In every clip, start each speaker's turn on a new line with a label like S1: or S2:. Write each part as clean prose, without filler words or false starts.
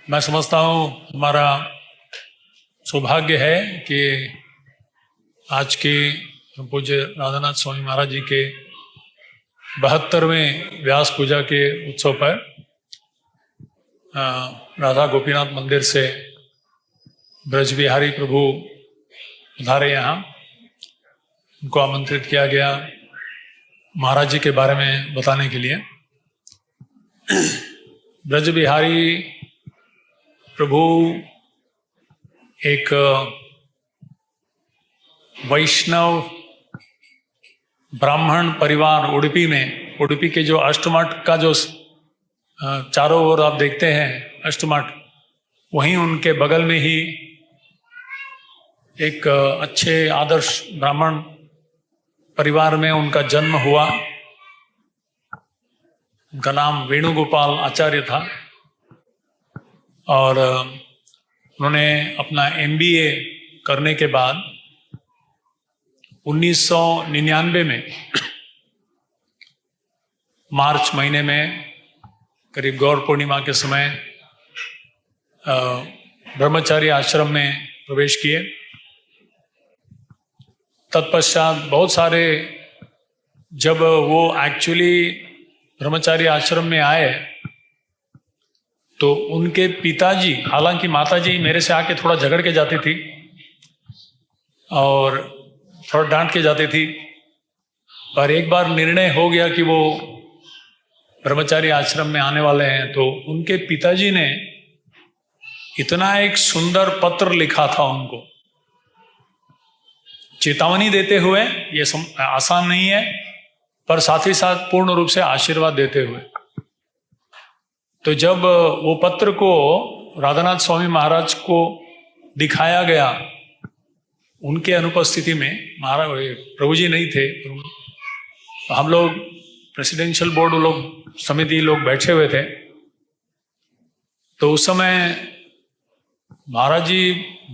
S1: मैं समझता हूँ हमारा सौभाग्य है कि आज के पूज्य राधानाथ स्वामी महाराज जी के 72वें व्यास पूजा के उत्सव पर राधा गोपीनाथ मंदिर से ब्रज बिहारी प्रभु पधारे यहाँ। उनको आमंत्रित किया गया महाराज जी के बारे में बताने के लिए। ब्रज बिहारी प्रभु एक वैष्णव ब्राह्मण परिवार उडुपी के जो अष्टमठ का जो चारों ओर आप देखते हैं अष्टमठ, वहीं उनके बगल में ही एक अच्छे आदर्श ब्राह्मण परिवार में उनका जन्म हुआ। उनका नाम वेणुगोपाल आचार्य था और उन्होंने अपना MBA करने के बाद 1999 में मार्च महीने में करीब गौर पूर्णिमा के समय ब्रह्मचारी आश्रम में प्रवेश किए। तत्पश्चात बहुत सारे, जब वो एक्चुअली ब्रह्मचारी आश्रम में आए तो उनके पिताजी, हालांकि माताजी मेरे से आके थोड़ा झगड़ के जाती थी और थोड़ा डांट के जाती थी, पर एक बार निर्णय हो गया कि वो ब्रह्मचारी आश्रम में आने वाले हैं, तो उनके पिताजी ने इतना एक सुंदर पत्र लिखा था उनको, चेतावनी देते हुए, ये आसान नहीं है, पर साथ ही साथ पूर्ण रूप से आशीर्वाद देते हुए। तो जब वो पत्र को राधानाथ स्वामी महाराज को दिखाया गया उनके अनुपस्थिति में, महाराज प्रभु जी नहीं थे, तो हम लोग प्रेसिडेंशियल बोर्ड लोग समिति लोग बैठे हुए थे, तो उस समय महाराज जी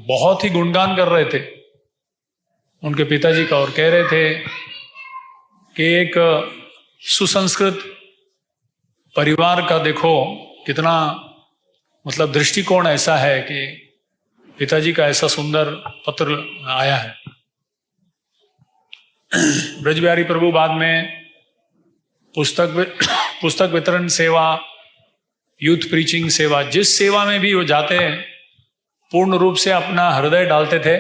S1: बहुत ही गुणगान कर रहे थे उनके पिताजी का और कह रहे थे कि एक सुसंस्कृत परिवार का देखो कितना मतलब दृष्टिकोण ऐसा है कि पिताजी का ऐसा सुंदर पत्र आया है। ब्रज बिहारी प्रभु बाद में पुस्तक वितरण सेवा, यूथ प्रीचिंग सेवा, जिस सेवा में भी वो जाते हैं पूर्ण रूप से अपना हृदय डालते थे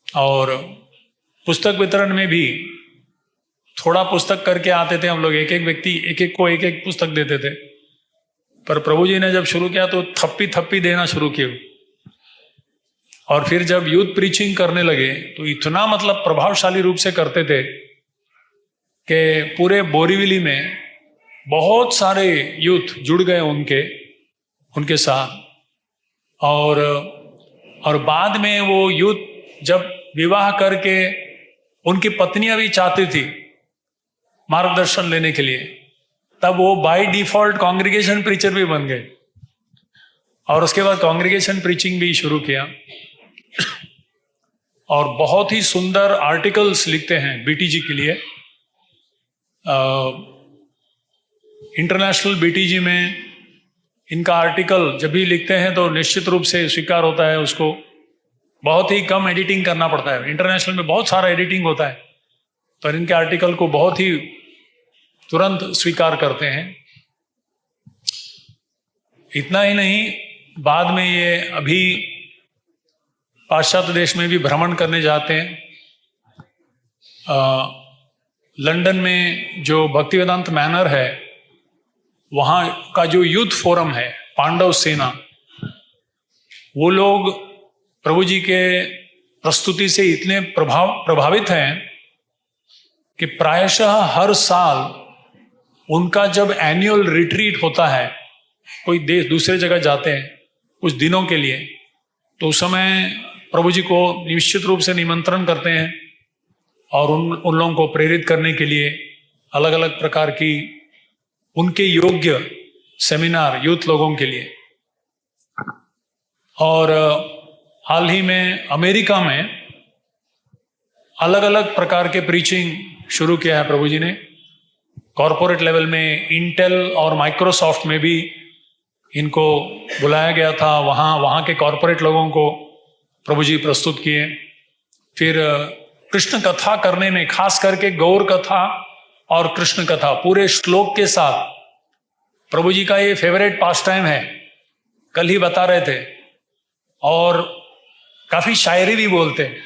S1: और पुस्तक वितरण में भी थोड़ा पुस्तक करके आते थे हम लोग, एक एक व्यक्ति एक एक को एक एक पुस्तक देते थे। पर प्रभु जी ने जब शुरू किया तो थप्पी देना शुरू किए और फिर जब यूथ प्रीचिंग करने लगे तो इतना मतलब प्रभावशाली रूप से करते थे कि पूरे बोरीवली में बहुत सारे यूथ जुड़ गए उनके साथ। और बाद में वो यूथ जब विवाह करके उनकी पत्नियां भी चाहती थी मार्गदर्शन लेने के लिए, तब वो बाय डिफॉल्ट कांग्रीगेशन प्रीचर भी बन गए और उसके बाद कांग्रीगेशन प्रीचिंग भी शुरू किया और बहुत ही सुंदर आर्टिकल्स लिखते हैं BTG के लिए। इंटरनेशनल BTG में इनका आर्टिकल जब भी लिखते हैं तो निश्चित रूप से स्वीकार होता है, उसको बहुत ही कम एडिटिंग करना पड़ता है। इंटरनेशनल में बहुत सारा एडिटिंग होता है, पर इनके आर्टिकल को बहुत ही तुरंत स्वीकार करते हैं। इतना ही नहीं, बाद में ये अभी पाश्चात्य देश में भी भ्रमण करने जाते हैं। लंदन में जो भक्तिवेदांत मैनर है, वहाँ का जो यूथ फोरम है, पांडव सेना, वो लोग प्रभु जी के प्रस्तुति से इतने प्रभावित हैं कि प्रायशः हर साल उनका जब एनुअल रिट्रीट होता है, कोई देश दूसरे जगह जाते हैं कुछ दिनों के लिए, तो उस समय प्रभु जी को निश्चित रूप से निमंत्रण करते हैं और उन लोगों को प्रेरित करने के लिए अलग अलग प्रकार की उनके योग्य सेमिनार यूथ लोगों के लिए। और हाल ही में अमेरिका में अलग अलग प्रकार के प्रीचिंग शुरू किया है प्रभु जी ने। कॉरपोरेट लेवल में इंटेल और माइक्रोसॉफ्ट में भी इनको बुलाया गया था, वहाँ के कॉरपोरेट लोगों को प्रभु जी प्रस्तुत किए। फिर कृष्ण कथा करने में, खास करके गौर कथा और कृष्ण कथा पूरे श्लोक के साथ, प्रभु जी का ये फेवरेट पास टाइम है, कल ही बता रहे थे। और काफी शायरी भी बोलते हैं,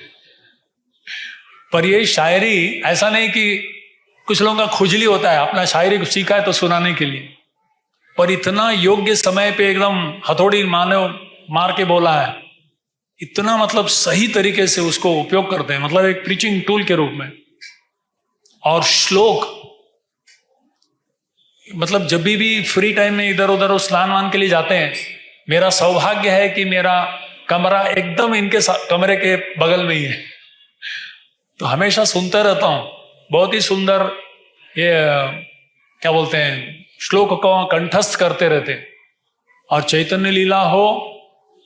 S1: पर ये शायरी ऐसा नहीं कि कुछ लोगों का खुजली होता है अपना शायरी सीखा है तो सुनाने के लिए, पर इतना योग्य समय पे एकदम हथौड़ी मार के बोला है, इतना मतलब सही तरीके से उसको उपयोग करते हैं, मतलब एक प्रीचिंग टूल के रूप में। और श्लोक, मतलब जब भी फ्री टाइम में इधर उधर स्नान वान के लिए जाते हैं, मेरा सौभाग्य है कि मेरा कमरा एकदम इनके कमरे के बगल में ही है, तो हमेशा सुनते रहता हूँ। बहुत ही सुंदर ये क्या बोलते हैं, श्लोक को कंठस्थ करते रहते। और चैतन्य लीला हो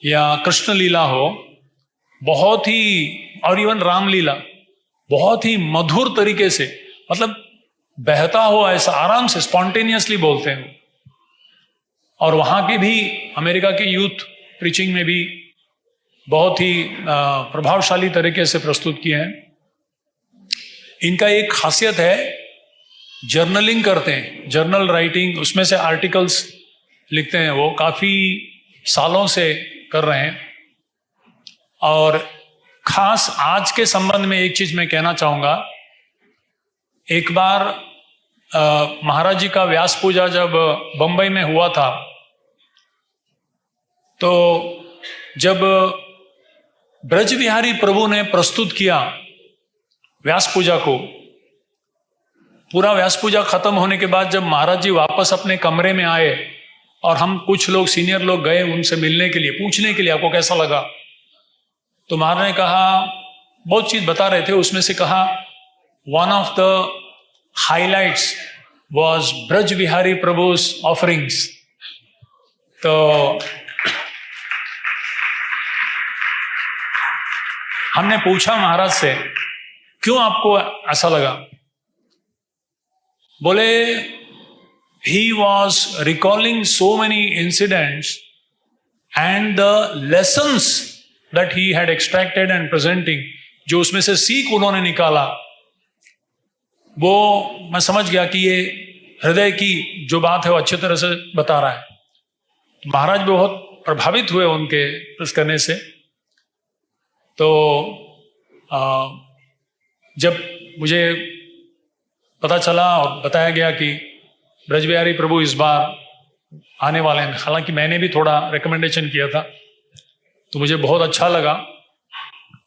S1: या कृष्ण लीला हो, बहुत ही, और इवन रामलीला, बहुत ही मधुर तरीके से, मतलब बहता हो ऐसा, आराम से स्पॉन्टेनियसली बोलते हैं। और वहां के भी, अमेरिका के यूथ प्रीचिंग में भी बहुत ही प्रभावशाली तरीके से प्रस्तुत किए हैं। इनका एक खासियत है, जर्नलिंग करते हैं, जर्नल राइटिंग, उसमें से आर्टिकल्स लिखते हैं, वो काफी सालों से कर रहे हैं। और खास आज के संबंध में एक चीज मैं कहना चाहूंगा। एक बार महाराज जी का व्यास पूजा जब बंबई में हुआ था, तो जब ब्रज बिहारी प्रभु ने प्रस्तुत किया व्यास पूजा को, पूरा व्यास पूजा खत्म होने के बाद जब महाराज जी वापस अपने कमरे में आए और हम कुछ लोग सीनियर लोग गए उनसे मिलने के लिए, पूछने के लिए आपको कैसा लगा, तो महाराज ने कहा, बहुत चीज बता रहे थे, उसमें से कहा one of the highlights was Braj Bihari Prabhu's offerings. तो हमने पूछा महाराज से, क्यों आपको ऐसा लगा? बोले, he was recalling so many incidents and the lessons that he had extracted and presenting, जो उसमें से सीख उन्होंने निकाला, वो मैं समझ गया कि ये हृदय की जो बात है वो अच्छी तरह से बता रहा है। महाराज बहुत प्रभावित हुए उनके इस करने से। तो जब मुझे पता चला और बताया गया कि ब्रज बिहारी प्रभु इस बार आने वाले हैं, हालांकि मैंने भी थोड़ा रिकमेंडेशन किया था, तो मुझे बहुत अच्छा लगा।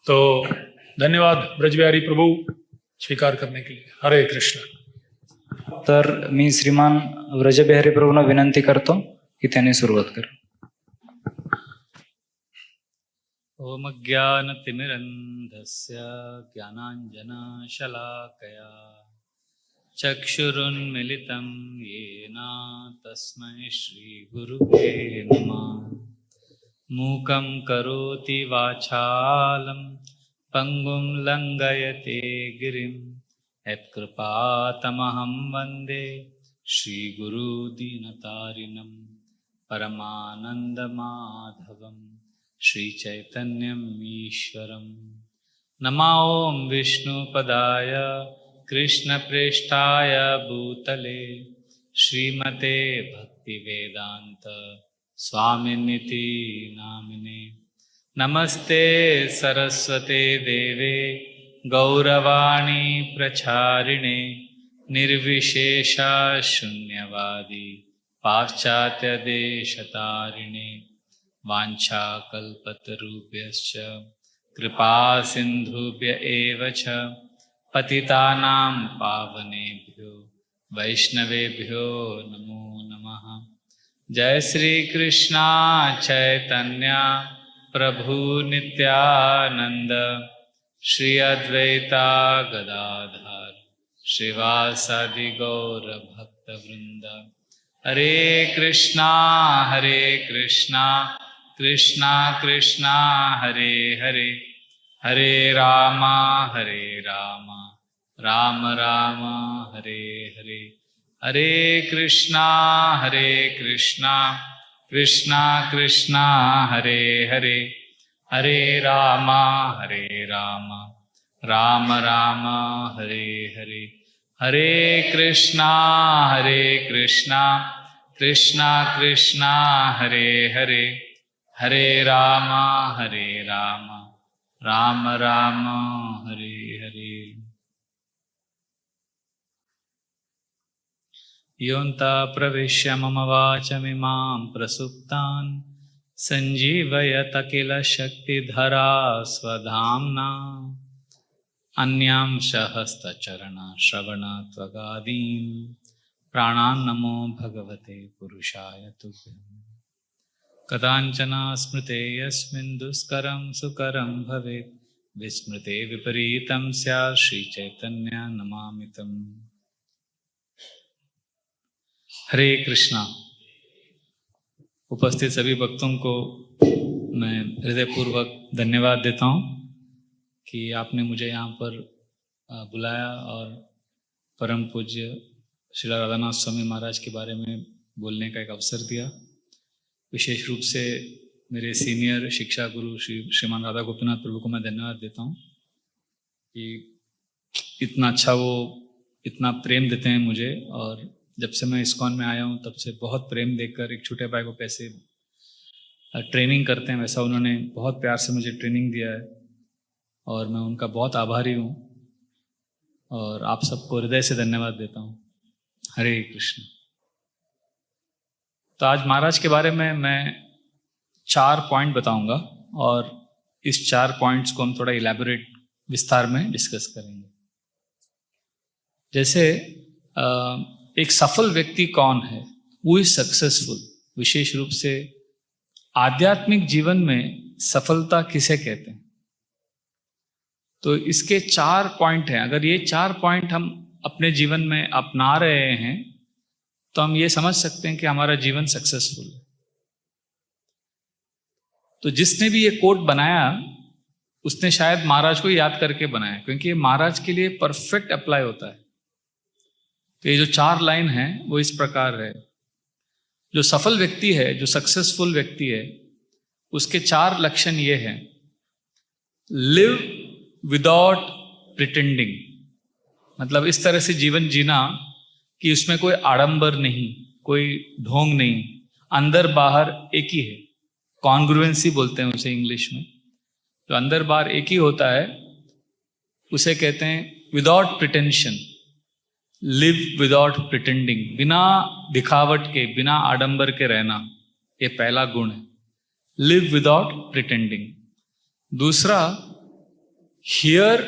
S1: तो धन्यवाद ब्रज बिहारी प्रभु स्वीकार करने के लिए। हरे कृष्ण।
S2: तर मी श्रीमान ब्रज बिहारी प्रभूंना विनंती करतो की त्यांनी सुरुवात करा।
S3: ओम ज्ञानतिमिरन्धस्य ज्ञानाञ्जनशलाकया चक्षुरुन्मिलितं येन तस्मै श्रीगुरुवे नमः। मूकं करोति वाचालं पंगुं लंघयते गिरिं यत्कृपातमहं वन्दे श्रीगुरुदीनतारिणं परमानन्दमाधवम् श्रीचैतन्यम् ईश्वरम्। नमो ॐ विष्णुपदाय कृष्णप्रेष्ठाय भूतले श्रीमते भक्तिवेदान्त स्वामिनिति नामिने। नमस्ते सरस्वते देवे गौरवाणी प्रचारिणे निर्विशेषा शून्यवादी पाश्चात्यदेशतारिणे। वाञ्छाकल्पतरुभ्यश्च कृपा सिन्धुभ्य एव च पतितानां पावनेभ्यो वैष्णवेभ्यो नमो नमः। जय श्री कृष्णा चैतन्य प्रभु नित्यानंद श्री अद्वैता गदाधर श्रीवासादि गौर भक्त वृंद। हरे कृष्णा कृष्णा कृष्णा हरे हरे, हरे राम राम राम हरे हरे। हरे कृष्णा कृष्णा कृष्णा हरे हरे, हरे राम राम राम हरे हरे, हरे कृष्णा कृष्णा कृष्णा हरे हरे, हरे राम राम राम हरे हरे। योऽन्तः प्रविश्य मम वाचमिमां प्रसुप्तान् सञ्जीवयत किल शक्तिधरा स्वधाम्ना, अन्यांश हस्तचरणश्रवणत्वगादीन् प्राणान् नमो भगवते पुरुषाय तुभ्यम्। कदाञ्चन स्मृते यस्मिन् दुष्करं सुकरं भवेत्, विस्मृते विपरीतं स्यात् श्रीचैतन्य नमामि तम्। हरे कृष्णा। उपस्थित सभी भक्तों को मैं हृदयपूर्वक धन्यवाद देता हूँ कि आपने मुझे यहाँ पर बुलाया और परम पूज्य श्री राधानाथ स्वामी महाराज के बारे में बोलने का एक अवसर दिया। विशेष रूप से मेरे सीनियर शिक्षा गुरु श्रीमान राधा गोपीनाथ प्रभु को मैं धन्यवाद देता हूँ कि इतना अच्छा वो इतना प्रेम देते हैं मुझे, और जब से मैं इस्कॉन में आया हूँ तब से बहुत प्रेम देकर एक छोटे भाई को कैसे ट्रेनिंग करते हैं वैसा उन्होंने बहुत प्यार से मुझे ट्रेनिंग दिया है, और मैं उनका बहुत आभारी हूँ और आप सबको हृदय से धन्यवाद देता हूँ। हरे कृष्ण। तो आज महाराज के बारे में मैं 4 पॉइंट बताऊंगा और इस 4 पॉइंट्स को हम थोड़ा इलैबोरेट विस्तार में डिस्कस करेंगे। जैसे एक सफल व्यक्ति कौन है, वो इज सक्सेसफुल। विशेष रूप से आध्यात्मिक जीवन में सफलता किसे कहते हैं, तो इसके 4 पॉइंट हैं। अगर ये 4 पॉइंट हम अपने जीवन में अपना रहे हैं तो हम ये समझ सकते हैं कि हमारा जीवन सक्सेसफुल है। तो जिसने भी ये कोट बनाया उसने शायद महाराज को याद करके बनाया, क्योंकि ये महाराज के लिए परफेक्ट अप्लाई होता है। तो ये जो 4 लाइन है वो इस प्रकार है। जो सफल व्यक्ति है, जो सक्सेसफुल व्यक्ति है, उसके 4 लक्षण ये हैं। लिव विदाउट प्रिटेंडिंग, मतलब इस तरह से जीवन जीना कि उसमें कोई आडंबर नहीं, कोई ढोंग नहीं, अंदर बाहर एक ही है। कॉन्ग्रुएंसी बोलते हैं उसे इंग्लिश में। जो अंदर बाहर एक ही होता है उसे कहते हैं without pretension. Live without pretending, बिना दिखावट के, बिना आडंबर के रहना, ये पहला गुण है। Live without pretending. दूसरा, हियर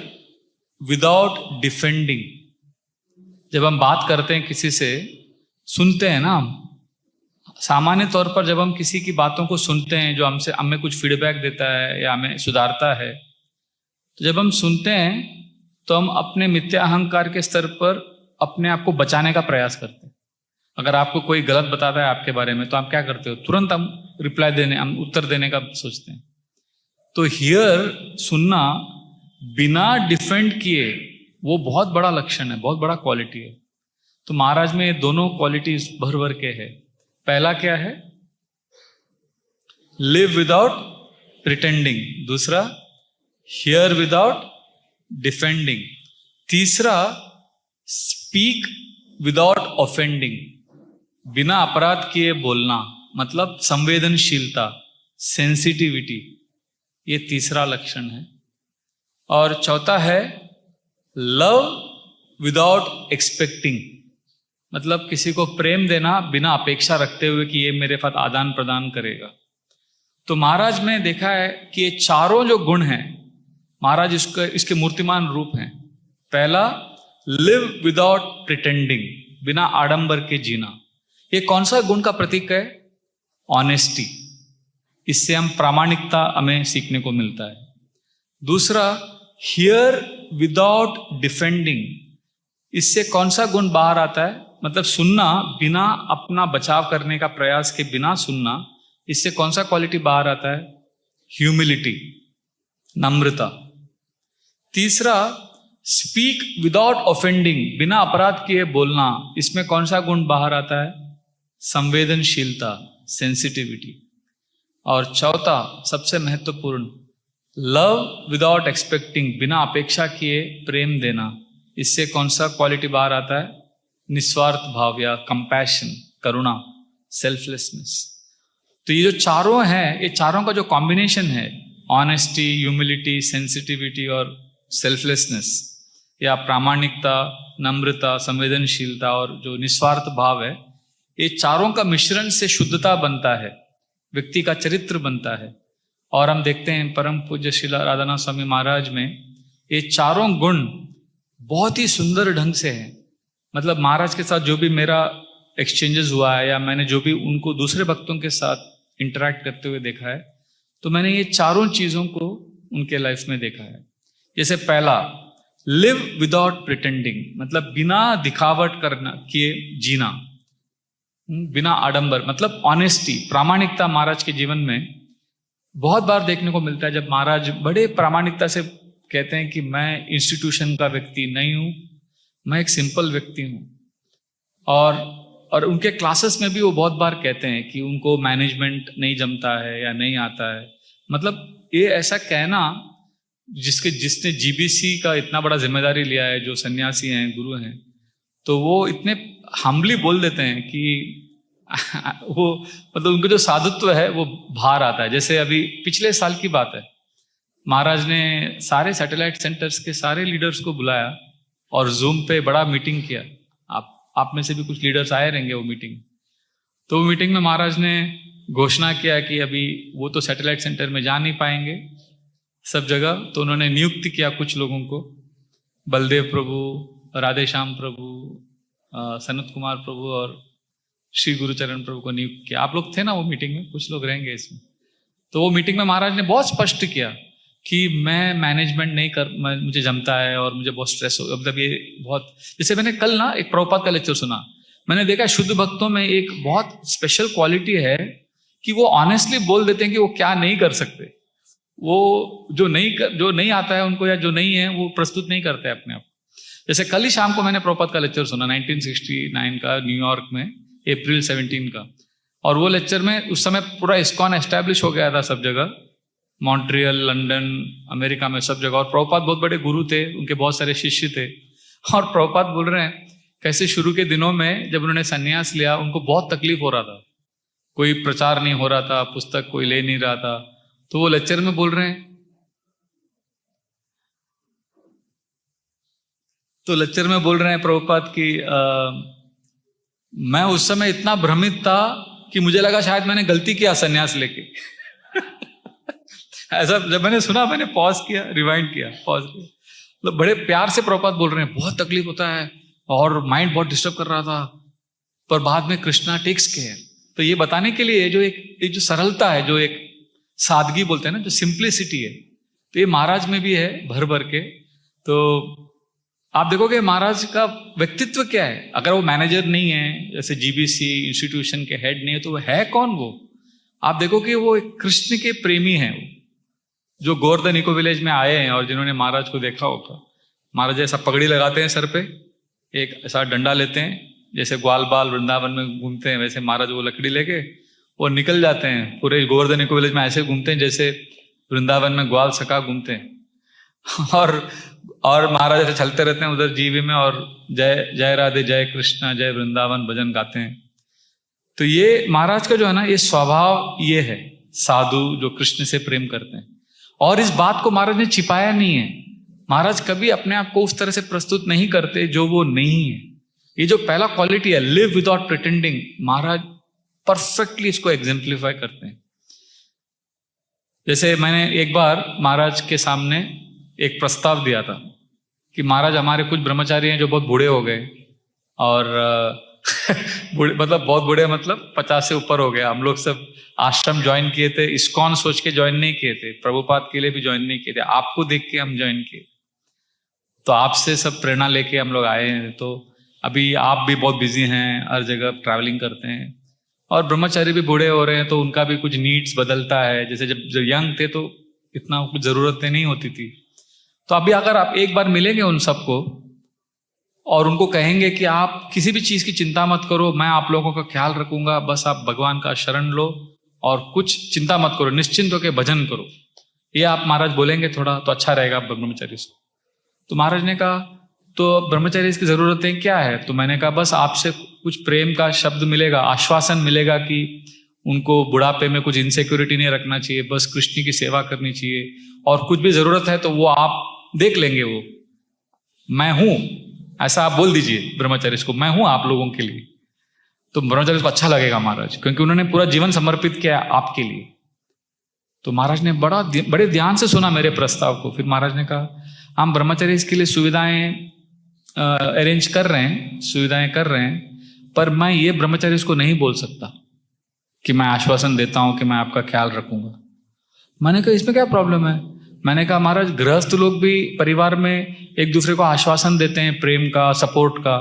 S3: विदाउट डिफेंडिंग। जब हम बात करते हैं किसी से, सुनते हैं ना हम, सामान्य तौर पर जब हम किसी की बातों को सुनते हैं जो हमें कुछ फीडबैक देता है या हमें सुधारता है, तो जब हम सुनते हैं तो हम अपने मिथ्या अहंकार के स्तर पर अपने आप को बचाने का प्रयास करते हैं। अगर आपको कोई गलत बताता है आपके बारे में तो आप क्या करते हो, तुरंत हम हम उत्तर देने का सोचते हैं। तो हियर सुनना बिना डिफेंड किए, वो बहुत बड़ा लक्षण है, बहुत बड़ा क्वालिटी है। तो महाराज में ये दोनों क्वालिटीज भर भर के है। पहला क्या है, लिव विदाउट प्रिटेंडिंग। दूसरा, हियर विदाउट डिफेंडिंग। तीसरा, स्पीक विदाउट ऑफेंडिंग, बिना अपराध किए बोलना, मतलब संवेदनशीलता, सेंसिटिविटी, ये तीसरा लक्षण है। और चौथा है लव विदाउट एक्सपेक्टिंग, मतलब किसी को प्रेम देना बिना अपेक्षा रखते हुए कि ये मेरे साथ आदान प्रदान करेगा। तो महाराज में देखा है कि ये चारों जो गुण हैं, महाराज इसके मूर्तिमान रूप हैं। पहला, लिव विदाउट प्रिटेंडिंग, बिना आडंबर के जीना। ये कौन सा गुण का प्रतीक है? ऑनेस्टी। इससे हम प्रामाणिकता हमें सीखने को मिलता है। दूसरा, हियर विदाउट डिफेंडिंग, इससे कौन सा गुण बाहर आता है? मतलब सुनना, बिना अपना बचाव करने का प्रयास के बिना सुनना, इससे कौन सा क्वालिटी बाहर आता है? ह्यूमिलिटी, नम्रता। तीसरा, स्पीक विदाउट ऑफेंडिंग, बिना अपराध किए बोलना, इसमें कौन सा गुण बाहर आता है? संवेदनशीलता, सेंसिटिविटी, और चौथा सबसे महत्वपूर्ण लव विदाउट एक्सपेक्टिंग, बिना अपेक्षा किए प्रेम देना। इससे कौन सा क्वालिटी बाहर आता है? निस्वार्थ भाव या कंपैशन, करुणा, सेल्फलेसनेस। तो ये जो चारों हैं, ये चारों का जो कॉम्बिनेशन है, ऑनेस्टी, ह्यूमिलिटी, सेंसिटिविटी और सेल्फलेसनेस, या प्रामाणिकता, नम्रता, संवेदनशीलता और जो निस्वार्थ भाव है, ये चारों का मिश्रण से शुद्धता बनता है, व्यक्ति का चरित्र बनता है। और हम देखते हैं परम पूज्य श्रील राधानाथ स्वामी महाराज में ये चारों गुण बहुत ही सुंदर ढंग से हैं। मतलब महाराज के साथ जो भी मेरा एक्सचेंजेस हुआ है, या मैंने जो भी उनको दूसरे भक्तों के साथ इंटरेक्ट करते हुए देखा है, तो मैंने ये चारों चीजों को उनके लाइफ में देखा है। जैसे पहला, लिव विदाउट प्रिटेंडिंग, मतलब बिना दिखावट करना किए जीना, बिना आडंबर, मतलब ऑनेस्टी, प्रामाणिकता महाराज के जीवन में बहुत बार देखने को मिलता है। जब महाराज बड़े प्रामाणिकता से कहते हैं कि मैं इंस्टीट्यूशन का व्यक्ति नहीं हूं, मैं एक सिंपल व्यक्ति हूं। और उनके क्लासेस में भी वो बहुत बार कहते हैं कि उनको मैनेजमेंट नहीं जमता है या नहीं आता है। मतलब ये ऐसा कहना, जिसने जीबीसी का इतना बड़ा जिम्मेदारी लिया है, जो सन्यासी हैं, गुरु हैं, तो वो इतने हम्बली बोल देते हैं कि वो मतलब उनको जो साधुत्व है वो बाहर आता है। जैसे अभी पिछले साल की बात है, महाराज ने सारे सैटेलाइट सेंटर्स के सारे लीडर्स को बुलाया और जूम पे बड़ा मीटिंग किया। आप में से भी कुछ लीडर्स आए रहेंगे वो मीटिंग। तो वो मीटिंग में महाराज ने घोषणा किया कि अभी वो तो सैटेलाइट सेंटर में जा नहीं पाएंगे सब जगह, तो उन्होंने नियुक्त किया कुछ लोगों को, बलदेव प्रभु, राधेश्याम प्रभु, सनत कुमार प्रभु और श्री गुरुचरण प्रभु को नियुक्त किया। आप लोग थे ना वो मीटिंग में, कुछ लोग रहेंगे इसमें। तो वो मीटिंग में महाराज ने बहुत स्पष्ट किया कि मैं मैनेजमेंट नहीं कर, मुझे जमता है और मुझे बहुत स्ट्रेस हो, मतलब ये बहुत, जैसे मैंने कल ना एक प्रभुपाद का लेक्चर सुना, मैंने देखा शुद्ध भक्तों में एक बहुत स्पेशल क्वालिटी है कि वो ऑनेस्टली बोल देते हैं कि वो क्या नहीं कर सकते। वो जो नहीं आता है उनको, या जो नहीं है, वो प्रस्तुत नहीं करते अपने आप। जैसे कल ही शाम को मैंने प्रभुपाद का लेक्चर सुना 1969 का, न्यूयॉर्क में, अप्रैल 17 का। और वो लेक्चर में उस समय पूरा इस्कॉन एस्टैब्लिश हो गया था सब जगह, मॉन्ट्रियल, लंदन, अमेरिका में सब जगह। और प्रभुपाद बहुत बड़े गुरु थे, उनके बहुत सारे शिष्य थे। और प्रभुपाद बोल रहे हैं कैसे शुरू के दिनों में जब उन्होंने संन्यास लिया, उनको बहुत तकलीफ हो रहा था, कोई प्रचार नहीं हो रहा था, पुस्तक कोई ले नहीं रहा था। तो वो लेक्चर में बोल रहे हैं, प्रभुपाद की मैं उस समय इतना भ्रमित था कि मुझे लगा शायद मैंने गलती किया संन्यास लेके। ऐसा जब मैंने सुना, मैंने पॉज किया, रिवाइंड किया, पॉज किया। मतलब बड़े प्यार से प्रभुपाद बोल रहे हैं, बहुत तकलीफ होता है और माइंड बहुत डिस्टर्ब कर रहा था, पर बाद में कृष्णा टेक्स केयर। तो ये बताने के लिए जो एक जो सरलता है, जो एक सादगी बोलते हैं ना, जो सिंप्लिसिटी है, तो ये महाराज में भी है भर भर के। तो आप देखोगे महाराज का व्यक्तित्व क्या है। अगर वो मैनेजर नहीं है, जैसे जीबीसी इंस्टीट्यूशन के हेड नहीं है, तो वो है कौन? वो आप देखोगे वो एक कृष्ण के प्रेमी हैं, जो गोवर्धन इको विलेज में आए हैं और जिन्होंने महाराज को देखा होगा। महाराज ऐसा पगड़ी लगाते हैं सर पे, एक ऐसा डंडा लेते हैं, जैसे ग्वाल बाल वृंदावन में घूमते हैं, वैसे महाराज वो लकड़ी लेके वो निकल जाते हैं, पूरे गोवर्धन इको विलेज में ऐसे घूमते हैं जैसे वृंदावन में ग्वाल सका घूमते हैं। और महाराज ऐसे चलते रहते हैं उधर जीवी में, और जय जय राधे, जय कृष्णा, जय वृंदावन भजन गाते हैं। तो ये महाराज का जो है ना, ये स्वभाव ये है, साधु जो कृष्ण से प्रेम करते हैं। और इस बात को महाराज ने छिपाया नहीं है। महाराज कभी अपने आप को उस तरह से प्रस्तुत नहीं करते जो वो नहीं है। ये जो पहला क्वालिटी है, लिव विदाउट प्रिटेंडिंग, महाराज परफेक्टली इसको एग्जेम्पलीफाई करते हैं। जैसे मैंने एक बार महाराज के सामने एक प्रस्ताव दिया था कि महाराज हमारे कुछ ब्रह्मचारी हैं जो बहुत बूढ़े हो गए, और बूढ़े मतलब बहुत बूढ़े, मतलब 50 से ऊपर हो गया। हम लोग सब आश्रम ज्वाइन किए थे, इस्कॉन सोच के ज्वाइन नहीं किए थे, प्रभुपाद के लिए भी ज्वाइन नहीं किए थे, आपको देख के हम ज्वाइन किए। तो आपसे सब प्रेरणा लेके हम लोग आए हैं। तो अभी आप भी बहुत बिजी हैं, हर जगह ट्रैवलिंग करते हैं, और ब्रह्मचारी भी बूढ़े हो रहे हैं, तो उनका भी कुछ नीड्स बदलता है। जैसे जब यंग थे तो इतना कुछ जरूरतें नहीं होती थी। तो अभी अगर आप एक बार मिलेंगे उन सबको, और उनको कहेंगे कि आप किसी भी चीज की चिंता मत करो, मैं आप लोगों का ख्याल रखूंगा, बस आप भगवान का शरण लो और कुछ चिंता मत करो, निश्चिंत होकर भजन करो, ये आप महाराज बोलेंगे थोड़ा तो अच्छा रहेगा ब्रह्मचारी को। तो महाराज ने कहा तो ब्रह्मचारी की जरूरतें क्या है? तो मैंने कहा बस आपसे कुछ प्रेम का शब्द मिलेगा, आश्वासन मिलेगा कि उनको बुढ़ापे में कुछ इनसिक्योरिटी नहीं रखना चाहिए, बस कृष्ण की सेवा करनी चाहिए, और कुछ भी जरूरत है तो वो आप देख लेंगे, वो मैं हूं, ऐसा आप बोल दीजिए ब्रह्मचारी को, मैं हूं आप लोगों के लिए। तो ब्रह्मचारी को अच्छा लगेगा महाराज, क्योंकि उन्होंने पूरा जीवन समर्पित किया आपके लिए। तो महाराज ने बड़े ध्यान से सुना मेरे प्रस्ताव को। फिर महाराज ने कहा हम ब्रह्मचारी के लिए सुविधाएं अरेंज कर रहे हैं, सुविधाएं कर रहे हैं, पर मैं ये ब्रह्मचारी को नहीं बोल सकता कि मैं आश्वासन देता हूं कि मैं आपका ख्याल रखूंगा। मैंने कहा इसमें क्या प्रॉब्लम है? मैंने कहा महाराज गृहस्थ लोग भी परिवार में एक दूसरे को आश्वासन देते हैं प्रेम का, सपोर्ट का,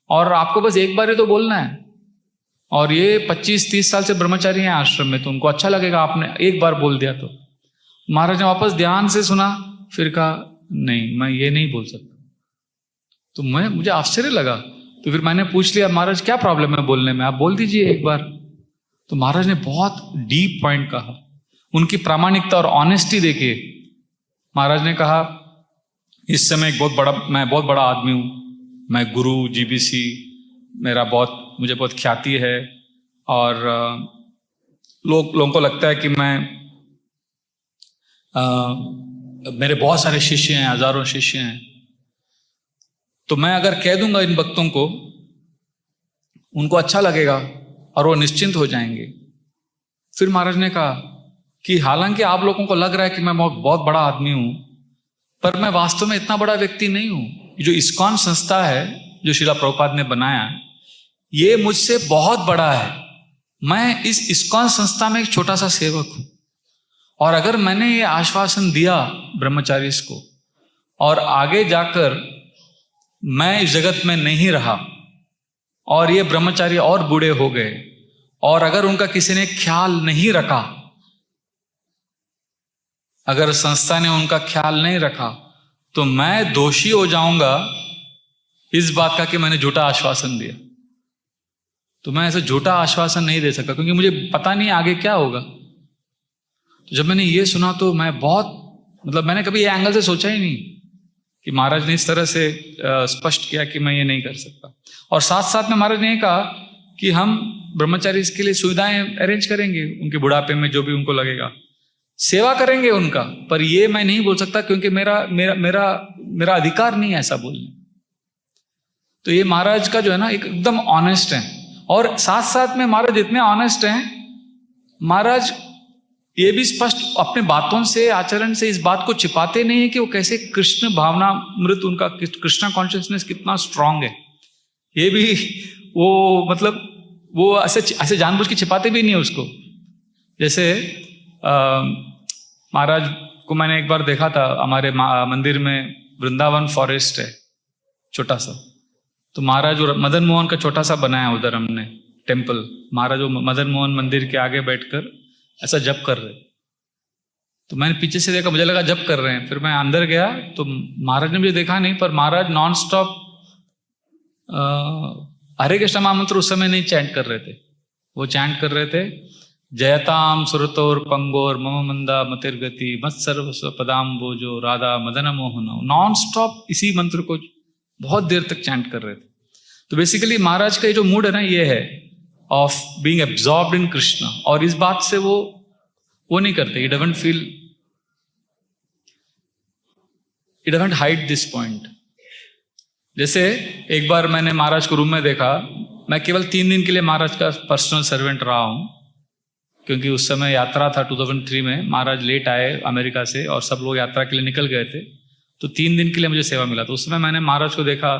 S3: और आपको बस एक बार ही तो बोलना है। और ये 25-30 साल से ब्रह्मचारी हैं आश्रम में, तो उनको अच्छा लगेगा आपने एक बार बोल दिया तो। महाराज ने वापस ध्यान से सुना, फिर कहा नहीं मैं ये नहीं बोल सकता। तो मुझे आश्चर्य लगा। तो फिर मैंने पूछ लिया महाराज क्या प्रॉब्लम है बोलने में, आप बोल दीजिए एक बार। तो महाराज ने बहुत डीप पॉइंट कहा, उनकी प्रामाणिकता और ऑनेस्टी देखिए। महाराज ने कहा इस समय मैं बहुत बड़ा आदमी हूं, मैं गुरु जीबीसी, मुझे बहुत ख्याति है, और लोगों को लगता है कि मेरे बहुत सारे शिष्य हैं, हजारों शिष्य हैं, तो मैं अगर कह दूंगा इन भक्तों को, उनको अच्छा लगेगा और वो निश्चिंत हो जाएंगे। फिर महाराज ने कहा कि हालांकि आप लोगों को लग रहा है कि मैं बहुत बड़ा आदमी हूं, पर मैं वास्तव में इतना बड़ा व्यक्ति नहीं हूं। जो इस्कॉन संस्था है जो श्रीला प्रभुपाद ने बनाया, ये मुझसे बहुत बड़ा है। मैं इस इस्कॉन संस्था में एक छोटा सा सेवक हूं, और अगर मैंने ये आश्वासन दिया ब्रह्मचारी को और आगे जाकर मैं इस जगत में नहीं रहा और ये ब्रह्मचारी और बूढ़े हो गए, और अगर उनका किसी ने ख्याल नहीं रखा, अगर संस्था ने उनका ख्याल नहीं रखा, तो मैं दोषी हो जाऊंगा इस बात का कि मैंने झूठा आश्वासन दिया। तो मैं ऐसे झूठा आश्वासन नहीं दे सकता, क्योंकि मुझे पता नहीं आगे क्या होगा। तो जब मैंने ये सुना तो मैंने कभी ये एंगल से सोचा ही नहीं कि महाराज ने इस तरह से स्पष्ट किया कि मैं ये नहीं कर सकता। और साथ साथ में महाराज ने ये कहा कि हम ब्रह्मचारी इसके लिए सुविधाएं अरेंज करेंगे, उनके बुढ़ापे में जो भी उनको लगेगा, सेवा करेंगे उनका, पर ये मैं नहीं बोल सकता क्योंकि मेरा अधिकार नहीं है ऐसा बोलने। तो ये महाराज का जो है ना एकदम ऑनेस्ट है, और साथ साथ में महाराज इतने ऑनेस्ट हैं, महाराज ये भी स्पष्ट अपने बातों से, आचरण से इस बात को छिपाते नहीं है कि वो कैसे कृष्ण भावना मृत, उनका कृष्णा कॉन्शियसनेस कितना स्ट्रांग है। ये भी वो ऐसे जानबूझ के छिपाते भी नहीं उसको। जैसे महाराज को मैंने एक बार देखा था, हमारे मंदिर में वृंदावन फॉरेस्ट है छोटा सा, तो महाराज और मदन मोहन का छोटा सा बनाया उधर हमने टेम्पल। महाराज वो मदन मोहन मंदिर के आगे बैठकर ऐसा जप कर रहे, तो मैंने पीछे से देखा, मुझे लगा जप कर रहे हैं। फिर मैं अंदर गया तो महाराज ने मुझे देखा नहीं, पर महाराज नॉन स्टॉप हरे कृष्ण महामंत्र उस समय नहीं चैंट कर रहे थे, वो चैंट कर रहे थे जयताम सुरतोर पंगोर मम मंदा मतिर्गति मत सर्वस्व पदाम्बोजो राधा मदन मोहन। नॉन स्टॉप इसी मंत्र को बहुत देर तक चैंट कर रहे थे। तो बेसिकली महाराज का ये जो मूड है ना, ये है ऑफ बीइंग एब्जॉर्ब्ड इन कृष्ण, और इस बात से वो नहीं करते, he doesn't feel, he doesn't hide this point. जैसे एक बार मैंने महाराज को रूम में देखा, मैं केवल 3 दिन के लिए महाराज का पर्सनल सर्वेंट रहा हूं, क्योंकि उस समय यात्रा था 2003 में, महाराज लेट आए अमेरिका से और सब लोग यात्रा के लिए निकल गए थे, तो 3 दिन के लिए मुझे सेवा मिला। तो उस समय मैंने महाराज को देखा,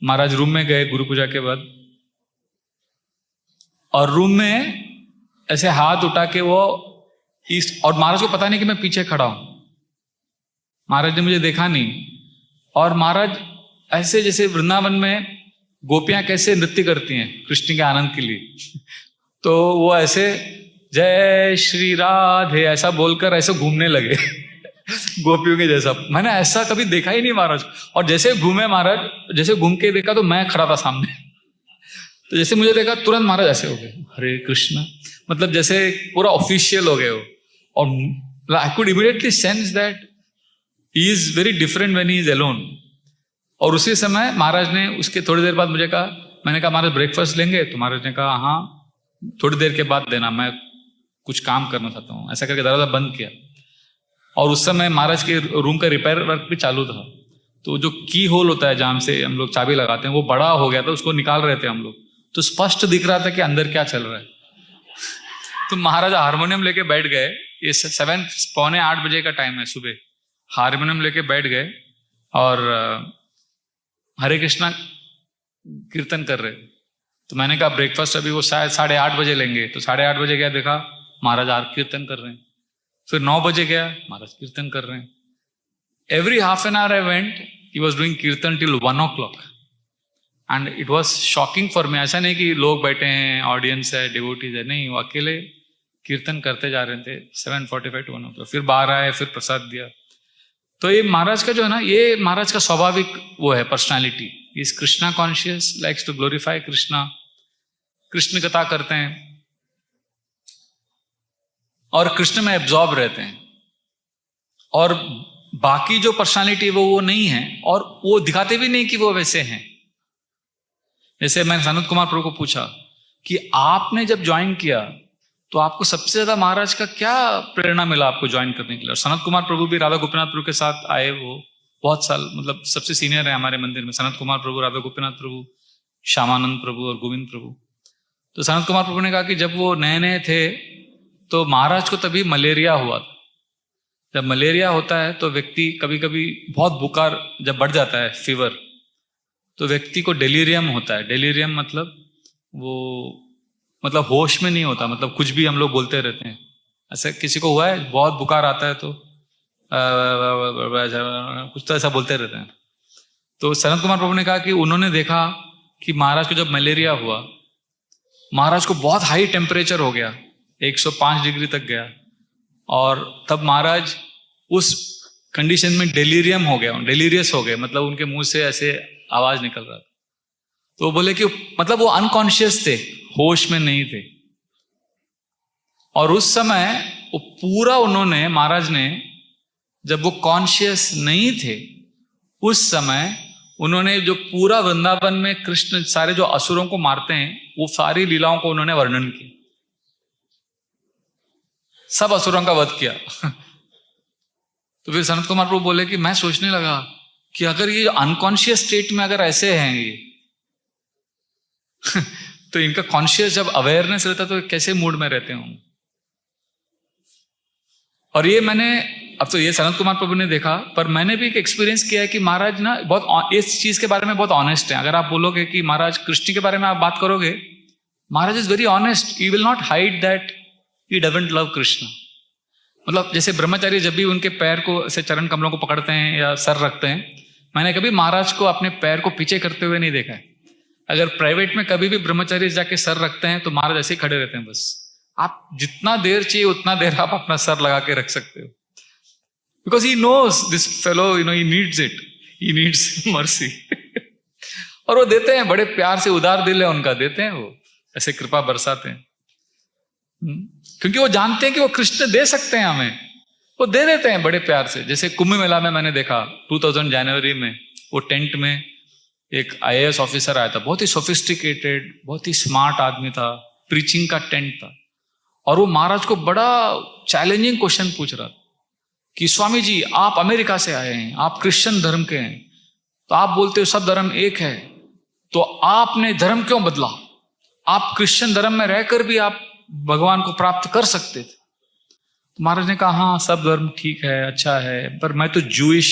S3: महाराज रूम में गए गुरु पूजा के बाद, और रूम में ऐसे हाथ उठा के वो और महाराज को पता नहीं कि मैं पीछे खड़ा हूं, महाराज ने मुझे देखा नहीं, और महाराज ऐसे जैसे वृंदावन में गोपियां कैसे नृत्य करती हैं कृष्ण के आनंद के लिए, तो वो ऐसे जय श्री राधे ऐसा बोलकर ऐसे घूमने लगे गोपियों के जैसा। मैंने ऐसा कभी देखा ही नहीं महाराज। और जैसे घूमे महाराज, जैसे घूम के देखा तो मैं खड़ा था सामने, तो जैसे मुझे देखा तुरंत महाराज ऐसे हो गए, हरे कृष्ण, मतलब जैसे पूरा ऑफिशियल हो गए हो। और I could immediately sense that he is very different when he is alone. और उसी समय महाराज ने उसके थोड़ी देर बाद मुझे कहा, मैंने कहा महाराज ब्रेकफास्ट लेंगे? तो महाराज ने कहा हाँ थोड़ी देर के बाद देना, मैं कुछ काम करना चाहता हूँ, ऐसा करके दरवाजा बंद किया। और उस समय महाराज के रूम का रिपेयर वर्क भी चालू था, तो जो की होल होता है जहाँ से हम लोग चाबी लगाते हैं वो बड़ा हो गया था, उसको निकाल रहे थे हम लोग, तो स्पष्ट दिख रहा था कि अंदर क्या चल रहा है। तो महाराज हारमोनियम लेके बैठ गए, ये 7:45 बजे का टाइम है सुबह, हारमोनियम लेके बैठ गए और हरे कृष्णा कीर्तन कर रहे। तो मैंने कहा ब्रेकफास्ट अभी वो शायद 8:30 बजे लेंगे, तो 8:30 बजे गया, देखा महाराज आर कीर्तन कर रहे हैं। फिर 9 बजे गया, महाराज कीर्तन कर रहे हैं। Every half an hour I went, he was doing kirtan till 1 o'clock and it was shocking for me. ऐसा नहीं कि लोग बैठे हैं, ऑडियंस है, डिवोटीज है, नहीं, वो अकेले कीर्तन करते जा रहे थे 7:45 to 1 o'clock। फिर बाहर आए, फिर प्रसाद दिया। तो ये महाराज का जो है ना, ये महाराज का स्वाभाविक वो है पर्सनालिटी। इस Krishna conscious, likes to glorify Krishna, Krishna कथा करते हैं और कृष्ण में एब्जॉर्ब रहते हैं। और बाकी जो पर्सनालिटी वो नहीं है, और वो दिखाते भी नहीं कि वो वैसे हैं। जैसे मैंने सनत कुमार प्रभु को पूछा कि आपने जब ज्वाइन किया तो आपको सबसे ज्यादा महाराज का क्या प्रेरणा मिला आपको ज्वाइन करने के लिए? और सनत कुमार प्रभु भी राधा गोपीनाथ प्रभु के साथ आए, वो बहुत साल, मतलब सबसे सीनियर है हमारे मंदिर में। सनत कुमार प्रभु, राधा गोपीनाथ प्रभु, श्यामानंद प्रभु और गोविंद प्रभु। तो सनत कुमार प्रभु ने कहा कि जब वो नए नए थे तो महाराज को तभी मलेरिया हुआ था। जब मलेरिया होता है तो व्यक्ति कभी कभी बहुत बुखार जब बढ़ जाता है, फीवर, तो व्यक्ति को डेलीरियम होता है। डेलीरियम मतलब वो मतलब होश में नहीं होता, मतलब कुछ भी हम लोग बोलते रहते हैं। ऐसा किसी को हुआ है? बहुत बुखार आता है तो कुछ तो ऐसा बोलते रहते हैं। तो सनत कुमार प्रभु ने कहा कि उन्होंने देखा कि महाराज को जब मलेरिया हुआ, महाराज को बहुत हाई टेम्परेचर हो गया, 105 डिग्री तक गया। और तब महाराज उस कंडीशन में डेलीरियम हो गया, डेलीरियस हो गए, मतलब उनके मुंह से ऐसे आवाज निकल रहा था। तो वो बोले कि मतलब वो अनकॉन्शियस थे, होश में नहीं थे। और उस समय वो पूरा उन्होंने, महाराज ने, जब वो कॉन्शियस नहीं थे उस समय उन्होंने जो पूरा वृंदावन में कृष्ण सारे जो असुरों को मारते हैं वो सारी लीलाओं को उन्होंने वर्णन किया, सब असुरों का वध किया। तो फिर सनत कुमार प्रभु बोले कि मैं सोचने लगा कि अगर ये अनकॉन्शियस स्टेट में अगर ऐसे हैं ये तो इनका कॉन्शियस जब अवेयरनेस रहता तो कैसे मूड में रहते होंगे। और ये मैंने, अब तो ये सनत कुमार प्रभु ने देखा, पर मैंने भी एक एक्सपीरियंस किया है कि महाराज ना बहुत इस चीज के बारे में बहुत ऑनेस्ट है। अगर आप बोलोगे कि महाराज कृष्ण के बारे में आप बात करोगे, Maharaj is very honest, he will not hide that he doesn't love Krishna. मतलब जैसे ब्रह्मचारी जब भी उनके पैर को ऐसे चरण कमलों को पकड़ते हैं या सर रखते हैं, मैंने कभी महाराज को अपने पैर को पीछे करते हुए नहीं देखा है। अगर प्राइवेट में कभी भी ब्रह्मचारी जाके सर रखते हैं तो महाराज ऐसे ही खड़े रहते हैं बस। आप जितना देर चाहिए उतना देर आप अपना सर लगा के रख सकते हो, because he knows this fellow, you know, he needs it, he needs mercy. और वो देते हैं बड़े प्यार से, उदार दिल है उनका, देते हैं वो, ऐसे कृपा बरसाते हैं। क्योंकि वो जानते हैं कि वो कृष्ण दे सकते हैं हमें, वो दे देते हैं बड़े प्यार से। जैसे कुंभ मेला में मैंने देखा 2000 जनवरी में, वो टेंट में एक IAS ऑफिसर आया था, बहुत ही सोफिस्टिकेटेड, बहुत ही स्मार्ट आदमी था, प्रीचिंग का टेंट था। और वो महाराज को बड़ा चैलेंजिंग क्वेश्चन पूछ रहा था कि स्वामी जी आप अमेरिका से आए हैं, आप क्रिश्चियन धर्म के हैं, तो आप बोलते हो सब धर्म एक है, तो आपने धर्म क्यों बदला? आप क्रिश्चियन धर्म में रहकर भी आप भगवान को प्राप्त कर सकते थे। तो महाराज ने कहा हाँ सब धर्म ठीक है, अच्छा है, पर मैं तो जूइश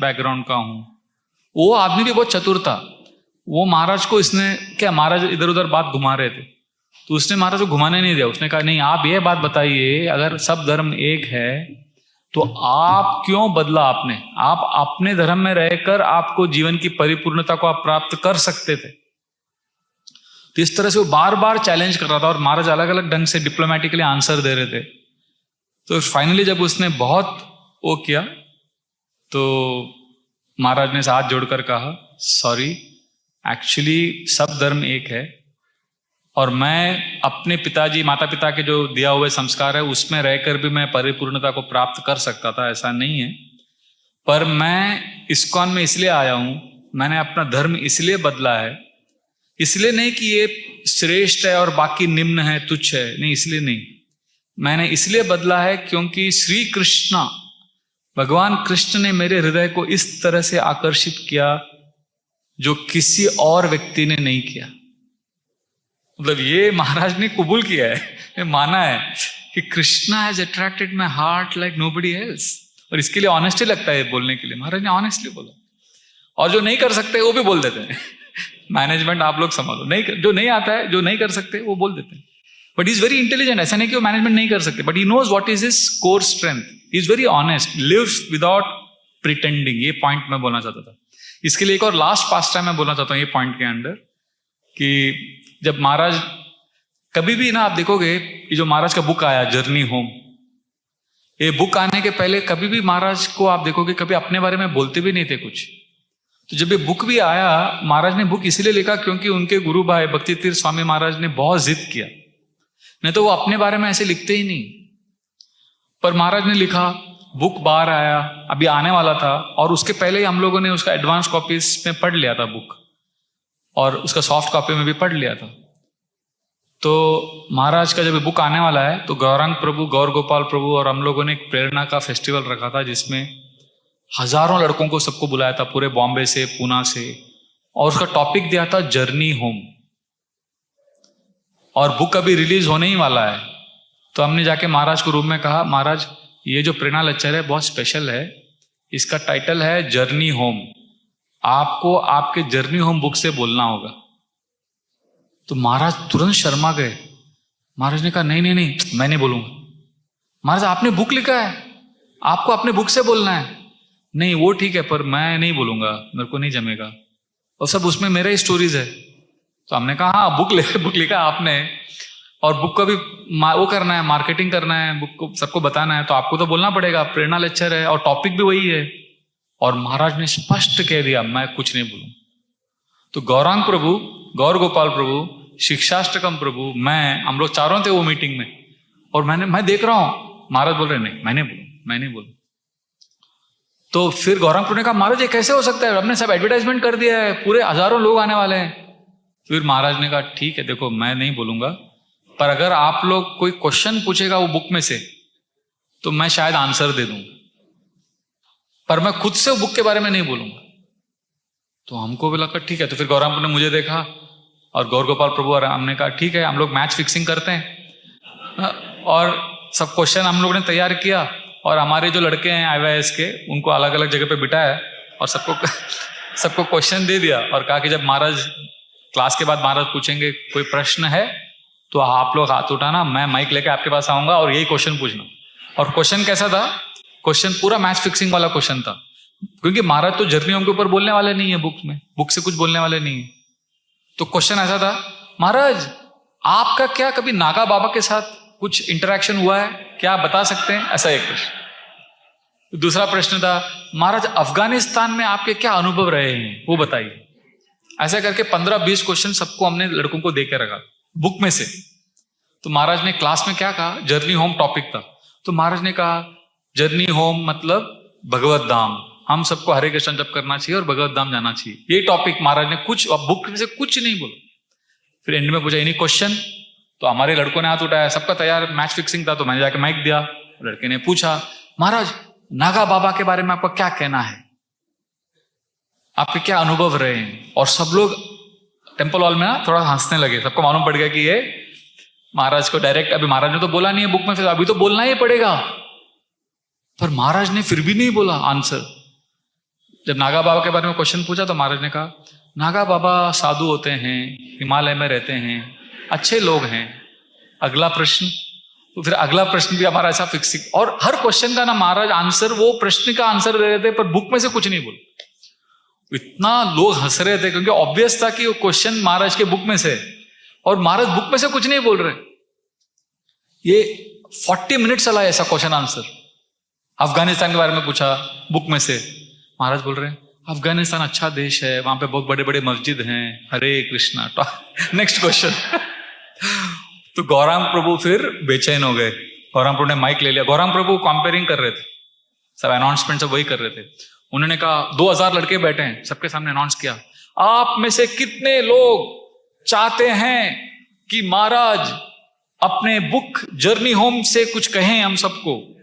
S3: बैकग्राउंड का हूं। वो आदमी भी बहुत चतुर था। वो महाराज को इसने क्या, महाराज इधर उधर बात घुमा रहे थे, तो उसने महाराज को घुमाने नहीं दिया। उसने कहा नहीं, आप ये बात बताइए, अगर सब धर्म एक है तो आप क्यों बदला आपने? आप अपने धर्म में रहकर आपको जीवन की परिपूर्णता को आप प्राप्त कर सकते थे। तो इस तरह से वो बार बार चैलेंज कर रहा था और महाराज अलग अलग ढंग से डिप्लोमेटिकली आंसर दे रहे थे। तो फाइनली जब उसने बहुत वो किया तो महाराज ने हाथ जोड़कर कहा, सॉरी, एक्चुअली सब धर्म एक है और मैं अपने पिताजी माता पिता के जो दिया हुए संस्कार है उसमें रहकर भी मैं परिपूर्णता को प्राप्त कर सकता था, ऐसा नहीं है। पर मैं इस्कॉन में इसलिए आया हूं, मैंने अपना धर्म इसलिए बदला है, इसलिए नहीं कि ये श्रेष्ठ है और बाकी निम्न है, तुच्छ है, नहीं, इसलिए नहीं। मैंने इसलिए बदला है क्योंकि श्री कृष्ण, भगवान कृष्ण ने मेरे हृदय को इस तरह से आकर्षित किया जो किसी और व्यक्ति ने नहीं किया। मतलब ये महाराज ने कबूल किया है, माना है कि Krishna has attracted my heart like nobody else. और इसके लिए ऑनेस्टी लगता है बोलने के लिए, महाराज ने ऑनेस्टली बोला। और जो नहीं कर सकते वो भी बोल देते हैं। मैनेजमेंट आप लोग समझो, नहीं, जो नहीं आता है, जो नहीं कर सकते वो बोल देते हैं। बट इज वेरी इंटेलिजेंट, ऐसा नहीं कि वो मैनेजमेंट नहीं कर सकते, but he knows what is his core strength, is very honest, lives without pretending. ये पॉइंट मैं बोलना चाहता था। इसके लिए एक और लास्ट पास्ट टाइम मैं बोलना चाहता हूँ ये पॉइंट के अंदर, कि जब महाराज कभी भी ना, आप देखोगे ये जो महाराज का बुक आया जर्नी होम, ये बुक आने के पहले कभी भी महाराज को आप देखोगे कभी अपने बारे में बोलते भी नहीं थे कुछ। तो जब ये बुक भी आया, महाराज ने बुक इसीलिए लिखा क्योंकि उनके गुरु भाई भक्ति तीर्थ स्वामी महाराज ने बहुत जिद किया, नहीं तो वो अपने बारे में ऐसे लिखते ही नहीं। पर महाराज ने लिखा, बुक बाहर आया, अभी आने वाला था, और उसके पहले ही हम लोगों ने उसका एडवांस कॉपीज में पढ़ लिया था बुक, और उसका सॉफ्ट कॉपी में भी पढ़ लिया था। तो महाराज का जब बुक आने वाला है तो गौरांग प्रभु, गौर गोपाल प्रभु और हम लोगों ने एक प्रेरणा का फेस्टिवल रखा था जिसमें हजारों लड़कों को सबको बुलाया था, पूरे बॉम्बे से, पूना से, और उसका टॉपिक दिया था जर्नी होम। और बुक अभी रिलीज होने ही वाला है। तो हमने जाके महाराज को रूम में कहा, महाराज ये जो प्रेरणा लेक्चर है बहुत स्पेशल है, इसका टाइटल है जर्नी होम, आपको आपके जर्नी होम बुक से बोलना होगा। तो महाराज तुरंत शर्मा गए। महाराज ने कहा, नहीं नहीं नहीं, मैं नहीं बोलूंगा। महाराज आपने बुक लिखा है, आपको अपने बुक से बोलना है। नहीं वो ठीक है, पर मैं नहीं बोलूंगा, मेरे को नहीं जमेगा, और सब उसमें मेरा ही स्टोरीज है। तो हमने कहा, हाँ बुक लिखा आपने, और बुक का भी वो करना है, मार्केटिंग करना है, बुक को सबको बताना है, तो आपको तो बोलना पड़ेगा, प्रेरणा लेक्चर है और टॉपिक भी वही है। और महाराज ने स्पष्ट कह दिया, मैं कुछ नहीं बोलूं। तो गौरांग प्रभु, गौर गोपाल प्रभु, शिक्षाष्टकम प्रभु, मैं, हम लोग चारों थे वो मीटिंग में, और मैं देख रहा हूं महाराज बोल रहे, नहीं मैं नहीं बोलूं। तो फिर गौरांग प्रभु ने कहा, महाराज ये कैसे हो सकता है, हमने सब एडवर्टाइजमेंट कर दिया है, पूरे हजारों लोग आने वाले हैं। फिर महाराज ने कहा, ठीक है, देखो मैं नहीं बोलूंगा, पर अगर आप लोग कोई क्वेश्चन पूछेगा वो बुक में से तो मैं शायद आंसर दे दूंगा, पर मैं खुद से बुक के बारे में नहीं बोलूंगा। तो हमको भी लगा ठीक है। तो फिर गौरांग प्रभु ने मुझे देखा और गौर गोपाल प्रभु, और हमने कहा ठीक है, हम लोग मैच फिक्सिंग करते हैं। और सब क्वेश्चन हम लोग ने तैयार किया, और हमारे जो लड़के हैं IYS के, उनको अलग अलग जगह पे बिठाया और सबको क्वेश्चन दे दिया, और कहा कि जब महाराज क्लास के बाद महाराज पूछेंगे कोई प्रश्न है तो आप लोग हाथ उठाना, मैं माइक लेके आपके पास आऊंगा और यही क्वेश्चन पूछना। और क्वेश्चन कैसा था, क्वेश्चन पूरा मैच फिक्सिंग वाला क्वेश्चन था, क्योंकि महाराज तो जर्नी होम के ऊपर बोलने वाले नहीं है, बुक से कुछ बोलने वाले नहीं है। तो क्वेश्चन ऐसा था, महाराज आपका क्या कभी नागा बाबा के साथ कुछ इंटरेक्शन हुआ है, क्या आप बता सकते हैं, ऐसा एक प्रश्न। दूसरा प्रश्न था, महाराज अफगानिस्तान में आपके क्या अनुभव रहे हैं वो बताइए। ऐसा करके 15-20 क्वेश्चन सबको हमने लड़कों को दे के रखा बुक में से। तो महाराज ने क्लास में क्या कहा, जर्नी होम टॉपिक था, तो महाराज ने कहा जर्नी होम मतलब भगवत धाम, हम सबको हरे कृष्ण जप करना चाहिए और भगवत धाम जाना चाहिए, ये टॉपिक महाराज ने कुछ बुक में से कुछ नहीं बोला। फिर एंड में पूछा, एनी क्वेश्चन, तो हमारे लड़कों ने हाथ उठाया, सबका तैयार मैच फिक्सिंग था, तो मैंने जाके माइक दिया, लड़के ने पूछा, महाराज नागा बाबा के बारे में आपका क्या कहना है, आपके क्या अनुभव रहे हैं। और सब लोग टेम्पल हॉल में ना थोड़ा हंसने लगे, सबको मालूम पड़ गया कि ये महाराज को डायरेक्ट, अभी महाराज ने तो बोला नहीं है बुक में, फिर अभी तो बोलना ही पड़ेगा। पर महाराज ने फिर भी नहीं बोला आंसर। जब नागा बाबा के बारे में क्वेश्चन पूछा तो महाराज ने कहा, नागा बाबा साधु होते हैं, हिमालय में रहते हैं, अच्छे लोग हैं, अगला प्रश्न। तो फिर अगला प्रश्न भी हमारा ऐसा फिक्सिंग, और हर क्वेश्चन का ना महाराज आंसर, वो प्रश्न का आंसर दे रहे थे, पर बुक में से कुछ नहीं बोल। इतना लोग हंस रहे थे क्योंकि ऑब्वियस था कि वो क्वेश्चन महाराज के बुक में से, और महाराज बुक में से कुछ नहीं बोल रहे। ये 40 मिनट चला ऐसा क्वेश्चन आंसर, अफगानिस्तान के बारे में पूछा बुक में से। महाराज बोल रहे हैं अफगानिस्तान अच्छा देश है, वहां पे बहुत बड़े बड़े मस्जिद हैं, हरे कृष्णा। Next question. तो गौरांग प्रभु फिर बेचैन हो गए। गौरांग प्रभु ने माइक ले लिया। गौरांग प्रभु कंपेयरिंग कर रहे थे, सब अनाउंसमेंट सब वही कर रहे थे। उन्होंने कहा 2000 लड़के बैठे हैं, सबके सामने अनाउंस किया, आप में से कितने लोग चाहते हैं कि महाराज अपने बुक जर्नी होम से कुछ कहें हम सबको।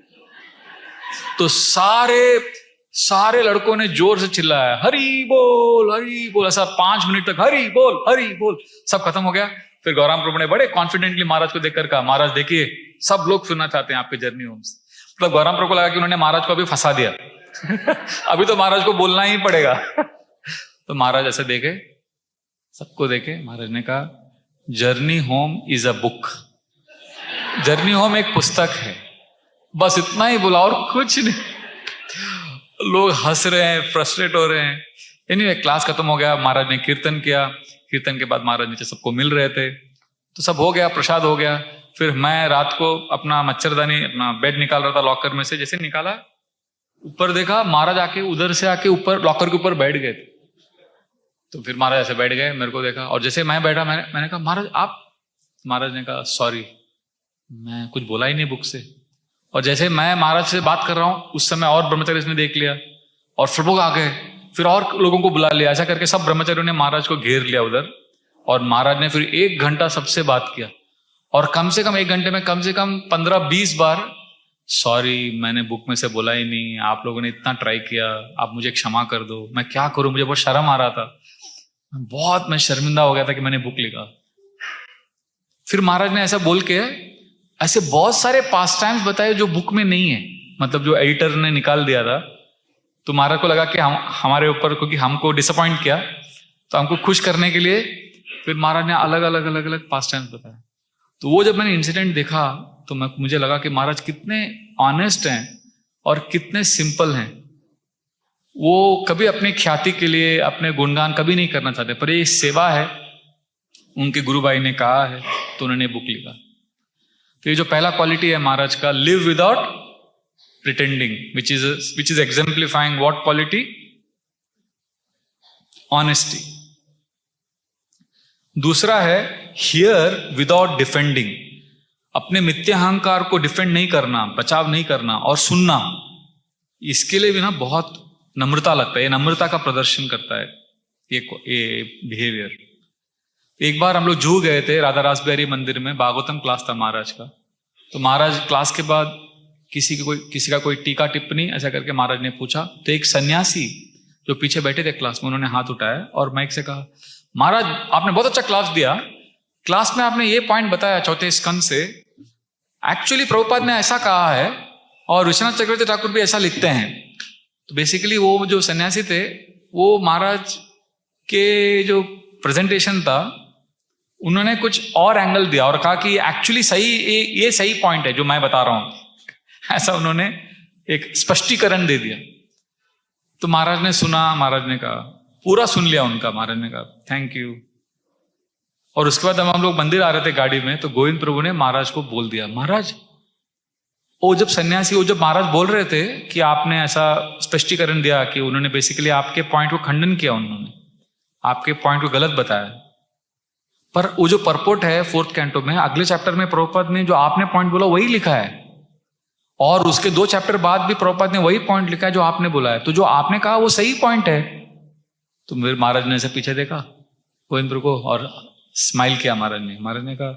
S3: तो सारे लड़कों ने जोर से चिल्लाया हरि बोल, ऐसा 5 मिनट तक हरि बोल, सब खत्म हो गया। फिर गौरांग प्रभु ने बड़े कॉन्फिडेंटली महाराज को देखकर कहा, महाराज देखिए सब लोग सुनना चाहते हैं आपके जर्नी होम से। मतलब गौरांग प्रभु को लगा कि उन्होंने महाराज को अभी फंसा दिया। अभी तो महाराज को बोलना ही पड़ेगा। तो महाराज ऐसे देखे, सबको देखे, महाराज ने कहा journey home is a book, journey home एक पुस्तक है, बस इतना ही बोला और कुछ नहीं। लोग हंस रहे हैं, फ्रस्ट्रेट हो रहे हैं। एनीवे क्लास खत्म हो गया, महाराज ने कीर्तन किया। कीर्तन के बाद महाराज नीचे सबको मिल रहे थे, तो सब हो गया, प्रसाद हो गया। फिर मैं रात को अपना मच्छरदानी, अपना बेड निकाल रहा था लॉकर में से। जैसे निकाला, ऊपर देखा महाराज आके उधर से आके ऊपर लॉकर के ऊपर बैठ गए थे। तो फिर महाराज ऐसे बैठ गए, मेरे को देखा, और जैसे मैं बैठा, मैंने कहा महाराज आप। महाराज ने कहा सॉरी, मैं कुछ बोला ही नहीं बुक से। और जैसे मैं महाराज से बात कर रहा हूं, उस समय और ब्रह्मचारी ने देख लिया और फिर लोग आ गए, फिर और लोगों को बुला लिया। ऐसा करके सब ब्रह्मचारियों ने महाराज को घेर लिया उधर, और महाराज ने फिर 1 घंटा सबसे बात किया। और कम से कम 1 घंटे में कम से कम 15-20 बार सॉरी, मैंने बुक में से बोला ही नहीं, आप लोगों ने इतना ट्राई किया, आप मुझे क्षमा कर दो, मैं क्या करूं, मुझे बहुत शर्म आ रहा था, मैं शर्मिंदा हो गया था कि मैंने बुक लिखा। फिर महाराज ने ऐसा बोल के ऐसे बहुत सारे पास टाइम्स बताए जो बुक में नहीं है, मतलब जो एडिटर ने निकाल दिया था। तो महाराज को लगा कि हमारे ऊपर, क्योंकि हमको डिसअपॉइंट किया, तो हमको खुश करने के लिए फिर महाराज ने अलग अलग पास टाइम्स बताया। तो वो जब मैंने इंसिडेंट देखा तो मुझे लगा कि महाराज कितने ऑनेस्ट हैं और कितने सिंपल हैं। वो कभी अपनी ख्याति के लिए अपने गुणगान कभी नहीं करना चाहते, पर ये सेवा है, उनके गुरु भाई ने कहा है तो उन्होंने बुक लिखा। तो ये जो पहला क्वालिटी है महाराज का, live without pretending, which is exemplifying what quality? Honesty. दूसरा है हियर विदाउट डिफेंडिंग, अपने मिथ्याहंकार को डिफेंड नहीं करना, बचाव नहीं करना, और सुनना। इसके लिए भी ना बहुत नम्रता लगता है, ये नम्रता का प्रदर्शन करता है ये बिहेवियर। एक बार हम लोग जू गए थे राधा रास बिहारी मंदिर में, भागवतम क्लास था महाराज का। तो महाराज क्लास के बाद किसी का कोई टीका टिप्पणी ऐसा करके महाराज ने पूछा। तो एक सन्यासी जो पीछे बैठे थे क्लास में, उन्होंने हाथ उठाया और माइक से कहा, महाराज आपने बहुत अच्छा क्लास दिया, क्लास में आपने ये पॉइंट बताया 4थे स्कंद से, एक्चुअली प्रभुपाद ने ऐसा कहा है और विश्वनाथ चक्रवर्ती ठाकुर भी ऐसा लिखते हैं। तो बेसिकली वो जो सन्यासी थे, वो महाराज के जो प्रेजेंटेशन था, उन्होंने कुछ और एंगल दिया और कहा कि एक्चुअली ये सही पॉइंट है जो मैं बता रहा हूं। ऐसा उन्होंने एक स्पष्टीकरण दे दिया। तो महाराज ने सुना, महाराज ने कहा, पूरा सुन लिया उनका, महाराज ने कहा थैंक यू। और उसके बाद हम लोग मंदिर आ रहे थे गाड़ी में, तो गोविंद प्रभु ने महाराज को बोल दिया, महाराज वो जब महाराज बोल रहे थे कि आपने ऐसा स्पष्टीकरण दिया कि उन्होंने बेसिकली आपके पॉइंट को खंडन किया, उन्होंने आपके पॉइंट को गलत बताया, पर वो जो परपोर्ट है 4th कैंटो में, अगले चैप्टर में प्रभुपाद ने जो आपने पॉइंट बोला वही लिखा है, और उसके 2 चैप्टर बाद भी प्रभुपाद ने वही पॉइंट लिखा है जो आपने बोला है। तो जो आपने कहा वो सही पॉइंट है। तो मेरे महाराज ने ऐसे पीछे देखा गोविंद प्रभु को और स्माइल किया। महाराज ने कहा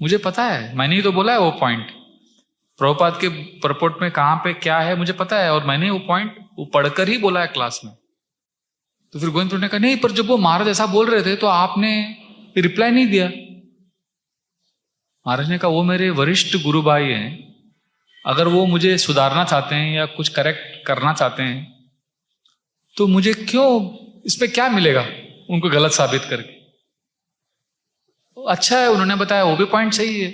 S3: मुझे पता है, मैंने ही तो बोला है वो पॉइंट, प्रभुपाद के परपोर्ट में कहां पे क्या है मुझे पता है, और मैंने वो पॉइंट वो पढ़कर ही बोला है क्लास में। तो फिर गोविंद प्रभु ने कहा नहीं, पर जब वो महाराज ऐसा बोल रहे थे तो आपने रिप्लाई नहीं दिया। महाराज ने कहा वो मेरे वरिष्ठ गुरु भाई हैं, अगर वो मुझे सुधारना चाहते हैं या कुछ करेक्ट करना चाहते हैं तो मुझे क्यों, इसमें क्या मिलेगा उनको गलत साबित करके। अच्छा है उन्होंने बताया, वो भी पॉइंट सही है।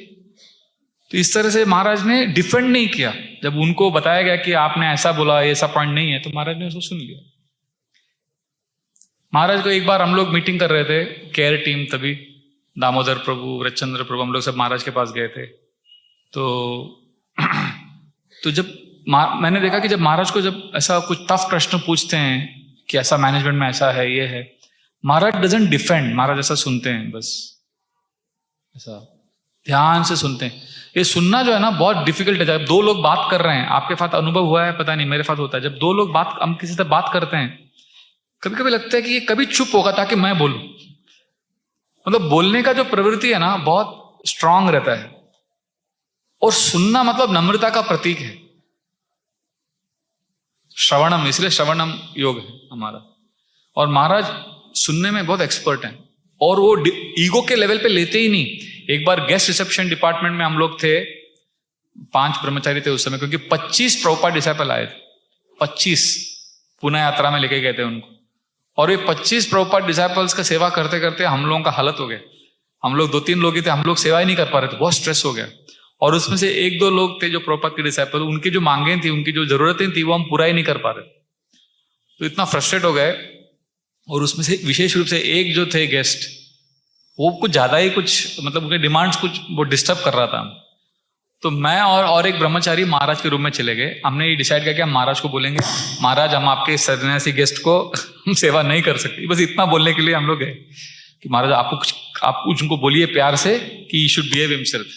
S3: तो इस तरह से महाराज ने डिफेंड नहीं किया। जब उनको बताया गया कि आपने ऐसा बोला, ऐसा पॉइंट नहीं है, तो महाराज ने उसको सुन लिया। महाराज को एक बार हम लोग मीटिंग कर रहे थे, केयर टीम, तभी दामोदर प्रभु, व्रतचंद्र प्रभु, हम लोग सब महाराज के पास गए थे। तो जब मैंने देखा कि जब महाराज को जब ऐसा कुछ टफ प्रश्न पूछते हैं कि ऐसा मैनेजमेंट में ऐसा है, ये है, महाराज डजंट डिफेंड, महाराज ऐसा सुनते हैं, बस ऐसा ध्यान से सुनते हैं। ये सुनना जो है ना बहुत डिफिकल्ट है। जब दो लोग बात कर रहे हैं, आपके साथ अनुभव हुआ है पता नहीं, मेरे साथ होता है, जब दो लोग हम किसी से बात करते हैं, कभी कभी लगता है कि ये कभी चुप होगा ताकि मैं बोलूं। मतलब बोलने का जो प्रवृत्ति है ना बहुत स्ट्रांग रहता है, और सुनना मतलब नम्रता का प्रतीक है। श्रवणम, इसलिए श्रवणम योग है हमारा। और महाराज सुनने में बहुत एक्सपर्ट हैं, और वो ईगो के लेवल पे लेते ही नहीं। एक बार गेस्ट रिसेप्शन डिपार्टमेंट में हम लोग थे, 5 ब्रह्मचारी थे उस समय, क्योंकि 25 प्रभुपाद डिसाइपल आए थे, 25 पुणे यात्रा में लेके गए थे उनको। और ये 25 प्रभुपाद डिसाइपल्स का सेवा करते करते हम लोगों का हालत हो गया। हम लोग 2-3 लोग ही थे, हम लोग सेवा ही नहीं कर पा रहे थे, बहुत स्ट्रेस हो गया। और उसमें से 1-2 लोग थे जो प्रभुपाद के डिसाइपल, उनकी जो मांगे थी, उनकी जो जरूरतें थी, वो हम पूरा ही नहीं कर पा रहे, तो इतना फ्रस्ट्रेट हो गए। और उसमें से विशेष रूप से एक जो थे गेस्ट, वो कुछ ज्यादा ही कुछ मतलब उनके डिमांड्स कुछ वो डिस्टर्ब कर रहा था। तो मैं और एक ब्रह्मचारी महाराज के रूम में चले गए। हमने ये डिसाइड किया कि हम महाराज को बोलेंगे, महाराज हम आपके सन्यासी गेस्ट को हम सेवा नहीं कर सकते। बस इतना बोलने के लिए हम लोग गए कि महाराज आप कुछ उनको बोलिए प्यार से कि यू शुड बिहेव हिमसेल्फ।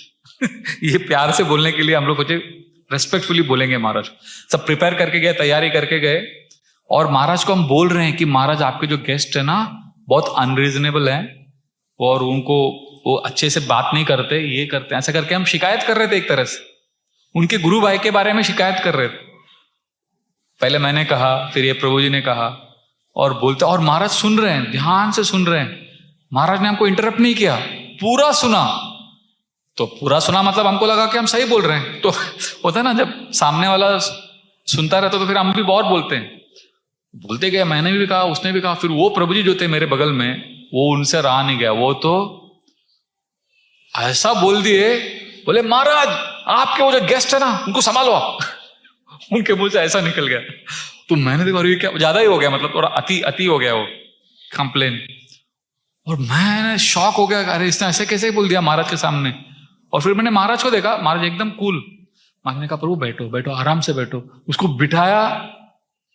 S3: ये प्यार से बोलने के लिए हम लोग सोचे रेस्पेक्टफुली बोलेंगे महाराज। सब प्रिपेयर करके गए, तैयारी करके गए, और महाराज को हम बोल रहे हैं कि महाराज आपके जो गेस्ट है ना बहुत अनरीजनेबल है, और उनको वो अच्छे से बात नहीं करते, ये करते हैं, ऐसा करके हम शिकायत कर रहे थे। एक तरह से उनके गुरु भाई के बारे में शिकायत कर रहे थे। पहले मैंने कहा, फिर ये प्रभु जी ने कहा, और बोलते, और महाराज सुन रहे हैं, ध्यान से सुन रहे हैं। महाराज ने हमको इंटरप्ट नहीं किया, पूरा सुना। तो पूरा सुना मतलब हमको लगा कि हम सही बोल रहे हैं। तो होता है ना, जब सामने वाला सुनता रहता तो फिर हम भी बहुत बोलते हैं। बोलते गए, मैंने भी कहा, उसने भी कहा। फिर वो प्रभु जी जो थे मेरे बगल में, वो उनसे रहा नहीं गया, वो तो ऐसा बोल दिए, बोले महाराज आपके वो जो गेस्ट है ना उनको संभालो आप। उनके मुंह से ऐसा निकल गया। तो मैंने देखा ये क्या ज्यादा ही हो गया, मतलब थोड़ा अति हो गया वो कंप्लेन। और मैं शॉक हो गया, अरे इसने ऐसे कैसे बोल दिया महाराज के सामने। और फिर मैंने महाराज को देखा, महाराज एकदम कूल। महाराज ने कहा प्रभु बैठो बैठो, आराम से बैठो। उसको बिठाया,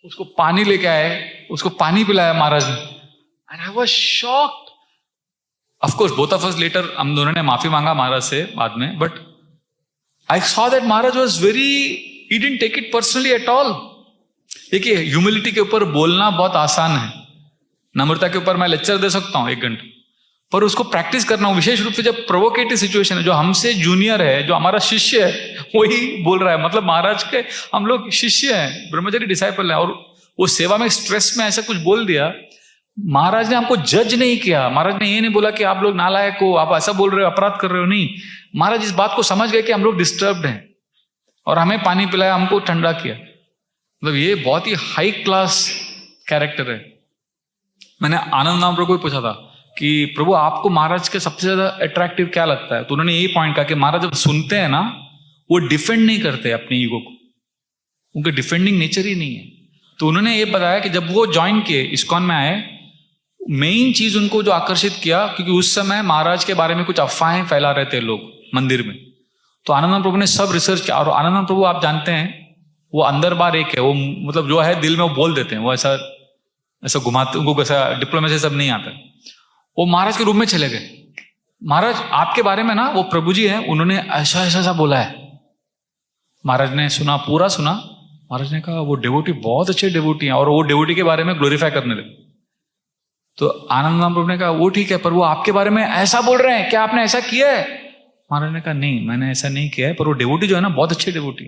S3: उसको पानी लेके आए, उसको पानी पिलाया महाराज ने। And I was shocked. Of course, both of us later, हम दोनों ने माफी मांगा महाराज से बाद में, but I saw that Maharaj was very, he didn't take it personally at all. देखिए, ह्यूमिलिटी के ऊपर बोलना बहुत आसान है, नम्रता के ऊपर मैं लेक्चर दे सकता हूँ 1 घंटा, पर उसको प्रैक्टिस करना, विशेष रूप से जब प्रोवोकेटिव सिचुएशन है, जो हमसे जूनियर है, जो हमारा शिष्य है, वही बोल रहा है, मतलब महाराज के हम लोग शिष्य हैं, ब्रह्मचारी डिसाइपल है, और वो सेवा में स्ट्रेस में ऐसा कुछ बोल दिया। महाराज ने हमको जज नहीं किया, महाराज ने ये नहीं बोला कि आप लोग नालायक हो, आप ऐसा बोल रहे हो, अपराध कर रहे हो, नहीं। महाराज इस बात को समझ गए कि हम लोग डिस्टर्ब्ड हैं, और हमें पानी पिलाया, हमको ठंडा किया। मतलब ये बहुत ही हाई क्लास कैरेक्टर है। मैंने आनंद नाम प्रभु को पूछा था कि प्रभु आपको महाराज के सबसे ज्यादा अट्रैक्टिव क्या लगता है, तो उन्होंने यही पॉइंट कहा कि महाराज जब सुनते हैं ना, वो डिफेंड नहीं करते अपने ईगो को, उनके डिफेंडिंग नेचर ही नहीं है। तो उन्होंने ये बताया कि जब वो ज्वाइन किए, इस्कॉन में आए, मेन चीज उनको जो आकर्षित किया, क्योंकि उस समय महाराज के बारे में कुछ अफवाहें फैला रहे थे लोग मंदिर में। तो आनंद प्रभु ने सब रिसर्च किया, और आनंद प्रभु आप जानते हैं वो अंदर बार एक है, वो मतलब जो है दिल में वो बोल देते हैं, वो ऐसा घुमाते, उनको ऐसा डिप्लोमेसी सब नहीं आता। वो महाराज के रूम में चले गए, महाराज आपके बारे में ना वो प्रभु जी हैं, उन्होंने ऐसा ऐसा ऐसा बोला है। महाराज ने सुना, पूरा सुना। महाराज ने कहा वो डेवोटी बहुत अच्छे डेवोटी हैं, और वो डेवोटी के बारे में ग्लोरीफाई करने लगे। तो आनंद प्रभु ने कहा वो ठीक है, पर वो आपके बारे में ऐसा बोल रहे हैं, क्या आपने ऐसा किया है? महाराज ने कहा नहीं, मैंने ऐसा नहीं किया है, पर वो डेवोटी जो है ना बहुत अच्छे डेवोटी।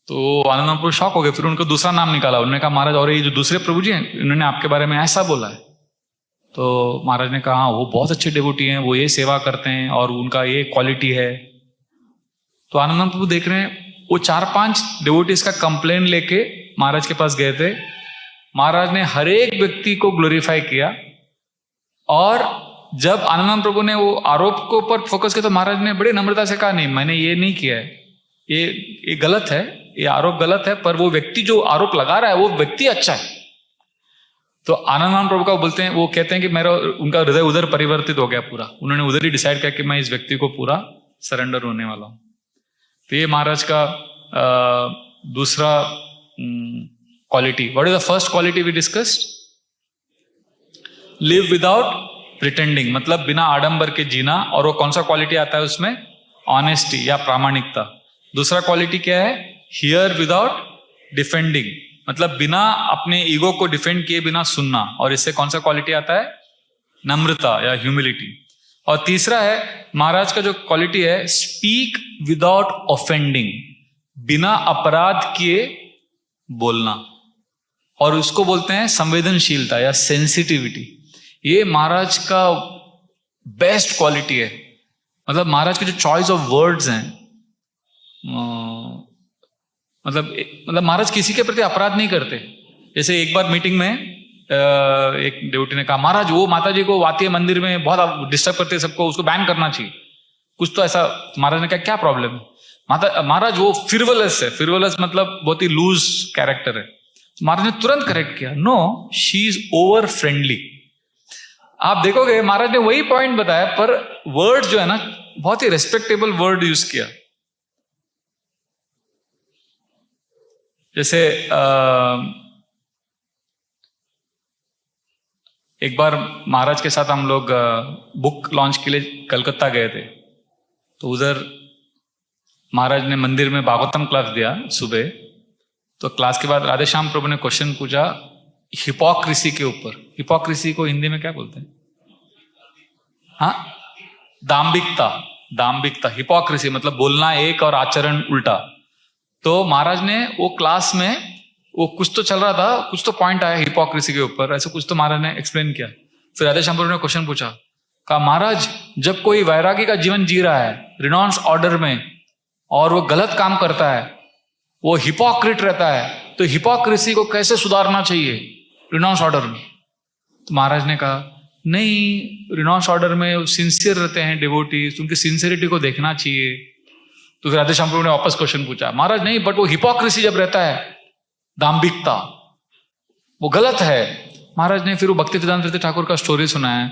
S3: तो आनंद प्रभु शॉक हो गए। फिर उनका दूसरा नाम निकाला, उन्होंने कहा महाराज और ये जो दूसरे प्रभु जी हैं, इन्होंने आपके बारे में ऐसा बोला है। तो महाराज ने कहा हाँ वो बहुत अच्छे डेवोटी हैं, वो ये सेवा करते हैं, और उनका ये क्वालिटी है। तो आनंद प्रभु देख रहे हैं, वो 4-5 डेवोटीज का कंप्लेन लेके महाराज के पास गए थे। महाराज ने हर एक व्यक्ति को ग्लोरीफाई किया, और जब आनंद प्रभु ने वो आरोप को ऊपर फोकस किया, तो महाराज ने बड़ी नम्रता से कहा नहीं, मैंने ये नहीं किया है, ये गलत है, ये आरोप गलत है, पर वो व्यक्ति जो आरोप लगा रहा है वो व्यक्ति अच्छा है। तो आनंद प्रभु का बोलते हैं, वो कहते हैं कि मेरा उनका हृदय उधर परिवर्तित हो गया पूरा। उन्होंने उधर ही डिसाइड किया कि मैं इस व्यक्ति को पूरा सरेंडर होने वाला हूं। तो ये महाराज का दूसरा quality, what is the first quality we discussed? Live without pretending, मतलब बिना आडंबर के जीना। और वो कौन सा क्वालिटी आता है उसमें? ऑनेस्टी या प्रामाणिकता। दूसरा क्वालिटी क्या है? हियर विदाउट डिफेंडिंग, मतलब बिना अपने ईगो को डिफेंड किए बिना सुनना। और इससे कौन सा क्वालिटी आता है? नम्रता या ह्यूमिलिटी। और तीसरा है महाराज का जो क्वालिटी है, स्पीक विदाउट ऑफेंडिंग, बिना अपराध किए बोलना। और उसको बोलते हैं संवेदनशीलता या सेंसिटिविटी। ये महाराज का बेस्ट क्वालिटी है। मतलब महाराज के जो चॉइस ऑफ वर्ड्स हैं, मतलब महाराज किसी के प्रति अपराध नहीं करते। जैसे एक बार मीटिंग में एक डिवोटी ने कहा, महाराज वो माता जी को आती है मंदिर में, बहुत डिस्टर्ब करते हैं सबको, उसको बैन करना चाहिए कुछ तो ऐसा। महाराज ने कहा क्या प्रॉब्लम है? महाराज वो फिरवलस है। फिरवलस मतलब बहुत ही लूज कैरेक्टर है। महाराज ने तुरंत करेक्ट किया, no, she is over friendly. आप देखोगे महाराज ने वही पॉइंट बताया, पर वर्ड जो है ना, बहुत ही रेस्पेक्टेबल वर्ड यूज किया। जैसे एक बार महाराज के साथ हम लोग बुक लॉन्च के लिए कलकत्ता गए थे। तो उधर महाराज ने मंदिर में भागवतम क्लास दिया सुबह। तो क्लास के बाद राधेश्याम प्रभु ने क्वेश्चन पूछा हिपोक्रेसी के ऊपर। हिपोक्रेसी को हिंदी में क्या बोलते हैं? हाँ, दाम्भिकता। दाम्भिकता, हिपोक्रेसी मतलब बोलना एक और आचरण उल्टा। तो महाराज ने वो क्लास में वो कुछ तो चल रहा था, कुछ तो पॉइंट आया हिपोक्रेसी के ऊपर, ऐसे कुछ तो महाराज ने एक्सप्लेन किया। फिर राधेश्याम प्रभु ने क्वेश्चन पूछा, कहा महाराज जब कोई वैरागी का जीवन जी रहा है रिनाउंस ऑर्डर में, और वो गलत काम करता है, वो हिपोक्रिट रहता है, तो हिपोक्रेसी को कैसे सुधारना चाहिए रिनाउंस ऑर्डर में? तो महाराज ने कहा नहीं, रिनाउंस ऑर्डर में सिंसियर रहते हैं डिवोटीज, उनकी सिंसियरिटी को देखना चाहिए। तो फिर राधेश्याम प्रभु ने वापस क्वेश्चन पूछा, महाराज नहीं, बट वो हिपोक्रेसी जब रहता है, दाम्भिकता, वो गलत है। महाराज ने फिर वो भक्तिवेदांत ठाकुर का स्टोरी सुनाया।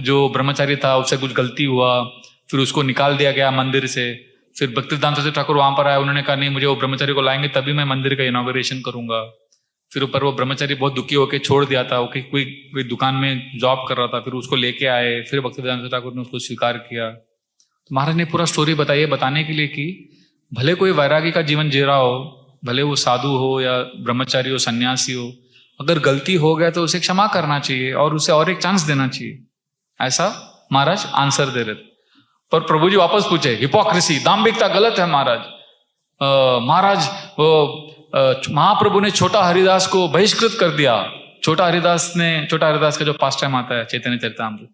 S3: जो ब्रह्मचारी था उससे कुछ गलती हुआ, फिर उसको निकाल दिया गया मंदिर से। फिर भक्तिवेदांत ठाकुर वहां पर आए, उन्होंने कहा नहीं, मुझे वो ब्रह्मचारी को लाएंगे तभी मैं मंदिर का इनॉग्रेशन करूंगा। फिर ऊपर वो ब्रह्मचारी बहुत दुखी होकर छोड़ दिया था, कोई दुकान में जॉब कर रहा था, फिर उसको लेके आए, फिर भक्तिवेदांत ठाकुर ने उसको स्वीकार किया। तो महाराज ने पूरा स्टोरी बताई बताने के लिए कि भले कोई वैरागी का जीवन जी रहा हो, भले वो साधु हो या ब्रह्मचारी हो, सन्यासी हो, अगर गलती हो गया तो उसे क्षमा करना चाहिए और उसे और एक चांस देना चाहिए। ऐसा महाराज आंसर दे रहे थे। पर प्रभु जी वापस पूछे, हिपोक्रेसी, दाम्भिकता गलत है महाराज। महाराज महाप्रभु ने छोटा हरिदास को बहिष्कृत कर दिया। छोटा हरिदास का जो पास टाइम आता है चैतन्य चरितामृत,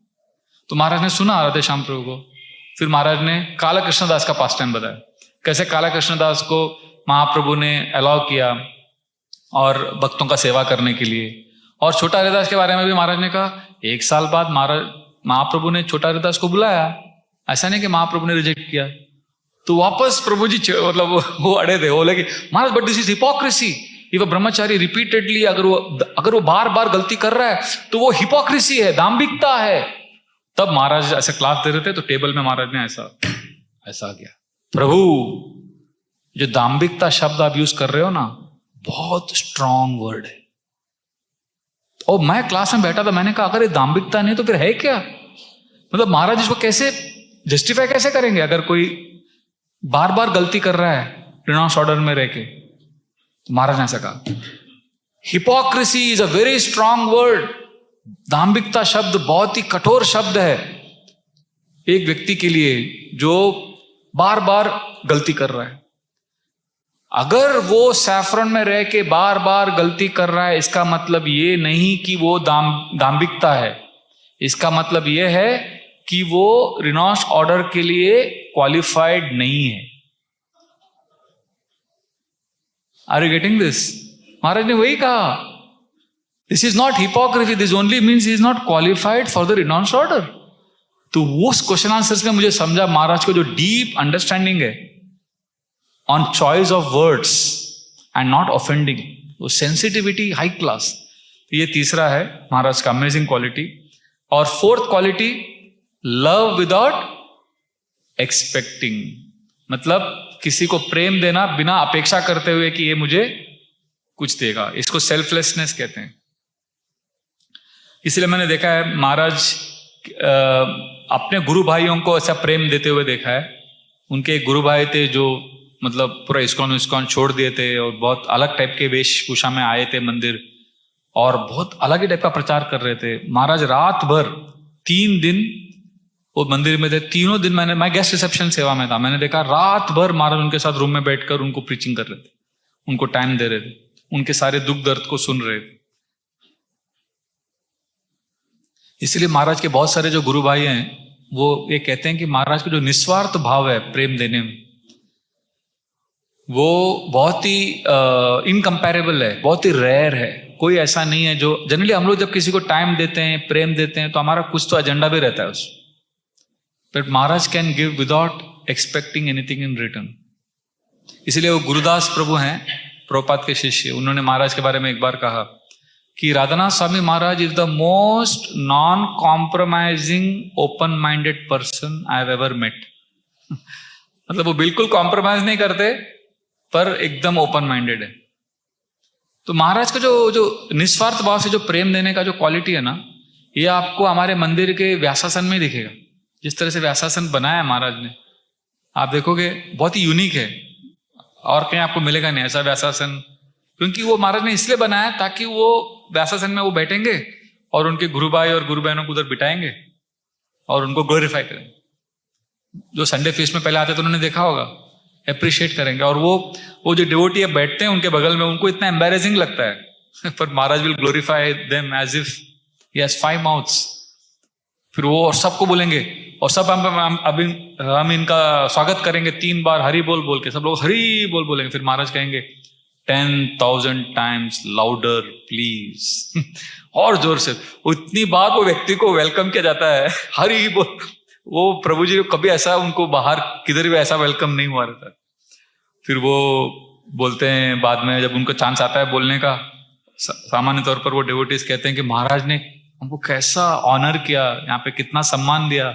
S3: तो महाराज ने सुना राधेश्याम प्रभु को। फिर महाराज ने काला कृष्णदास का पास टाइम बताया, कैसे काला कृष्णदास को महाप्रभु ने अलाउ किया और भक्तों का सेवा करने के लिए। और छोटा हरिदास के बारे में भी महाराज ने कहा, 1 साल बाद महाप्रभु ने छोटा हरिदास को बुलाया। ऐसा नहीं कि महाप्रभु ने रिजेक्ट किया। तो वापस प्रभु जी मतलब वो अड़े थे, बोले कि महाराज बट दिस इज हिपोक्रेसी। ये ब्रह्मचारी रिपीटेडली अगर वो बार बार गलती कर रहा है तो वो हिपोक्रेसी है, दाम्भिकता है। तब महाराज ऐसे क्लास दे रहे थे, तो टेबल में महाराज ने ऐसा किया, प्रभु जो दाम्भिकता शब्द आप यूज कर रहे हो ना, बहुत स्ट्रॉन्ग वर्ड है। और मैं क्लास में बैठा था, मैंने कहा अगर ये दाम्भिकता नहीं तो फिर है क्या? मतलब महाराज इसको कैसे जस्टिफाई कैसे करेंगे? अगर कोई बार बार गलती कर रहा है रिनाउंस ऑर्डर में रह के। तो महाराज ने ऐसा कहा, hypocrisy is a very strong word. दाम्भिकता शब्द बहुत ही कठोर शब्द है एक व्यक्ति के लिए जो बार बार गलती कर रहा है। अगर वो सैफरन में रह के बार बार गलती कर रहा है, इसका मतलब ये नहीं कि वो दाम्भिकता है। इसका मतलब ये है कि वो रिनाउंस ऑर्डर के लिए क्वालिफाइड नहीं है। Are you getting this? Maharaj ने वही कहा, this is not hypocrisy, this only means he is not qualified for the renounce order. तो उस क्वेश्चन आंसर्स में मुझे समझा महाराज को जो डीप अंडरस्टैंडिंग है on choice of words and not offending, वो सेंसिटिविटी हाई क्लास। ये तीसरा है महाराज का अमेजिंग क्वालिटी। और fourth quality, love without expecting. मतलब किसी को प्रेम देना बिना अपेक्षा करते हुए कि ये मुझे कुछ देगा, इसको सेल्फलेसनेस कहते हैं। इसलिए मैंने देखा है महाराज अपने गुरु भाइयों को ऐसा प्रेम देते हुए देखा है। उनके एक गुरु भाई थे जो मतलब पूरा इस्कॉन छोड़ दिए थे और बहुत अलग टाइप के वेशभूषा में आए थे मंदिर, और बहुत अलग ही टाइप का प्रचार कर रहे थे। महाराज रात भर 3 दिन वो मंदिर में थे। तीनों दिन मैं गेस्ट रिसेप्शन सेवा में था, मैंने देखा रात भर महाराज उनके साथ रूम में बैठकर उनको प्रीचिंग कर रहे थे, उनको टाइम दे रहे थे, उनके सारे दुख दर्द को सुन रहे थे। इसलिए महाराज के बहुत सारे जो गुरु भाई हैं वो ये कहते हैं कि महाराज का जो निस्वार्थ भाव है प्रेम देने में, वो बहुत ही इनकम्पेरेबल है, बहुत ही रेयर है। कोई ऐसा नहीं है जो जनरली हम लोग जब किसी को टाइम देते हैं, प्रेम देते हैं, तो हमारा कुछ तो एजेंडा भी रहता है उस, but Maharaj can give without expecting anything in return. इसलिए वो गुरुदास प्रभु हैं, प्रभुपाद के शिष्य, उन्होंने महाराज के बारे में एक बार कहा कि Radhanath Swami Maharaj is the most non compromising open minded person I have ever met. मतलब वो बिल्कुल कॉम्प्रोमाइज नहीं करते पर एकदम ओपन माइंडेड है। तो महाराज का जो निस्वार्थ भाव से जो प्रेम देने का जो क्वालिटी है ना, ये आपको हमारे मंदिर के व्यासासन में दिखेगा। जिस तरह से व्यासासन बनाया महाराज ने, आप देखोगे बहुत ही यूनिक है, और कहीं आपको मिलेगा नहीं ऐसा व्यासासन, क्योंकि वो महाराज ने इसलिए बनाया ताकि वो व्यासासन में वो बैठेंगे और उनके गुरु भाई और गुरु बहनों को उधर बिठाएंगे और उनको ग्लोरीफाई करेंगे। जो संडे फीस्ट में पहले आते तो उन्होंने देखा होगा, अप्रिशिएट करेंगे, और वो जो डिवोटी बैठते हैं उनके बगल में, उनको इतना एम्बैरेसिंग लगता है पर Maharaj will glorify them as if he has 5 mouths. फिर वो और सबको बोलेंगे, और सब हम इनका स्वागत करेंगे 3 बार हरि बोल बोल के, सब लोग हरि बोल बोलेंगे। फिर महाराज कहेंगे 10,000 टाइम्स लाउडर प्लीज और जोर से। वो इतनी बार वो व्यक्ति को वेलकम किया जाता है, हरि बोल। वो प्रभु जी कभी ऐसा उनको बाहर किधर भी ऐसा वेलकम नहीं हुआ रहता। फिर वो बोलते हैं बाद में, जब उनको चांस आता है बोलने का, सामान्य तौर पर वो डिवोटीज कहते हैं कि महाराज ने हमको कैसा ऑनर किया, यहाँ पे कितना सम्मान दिया,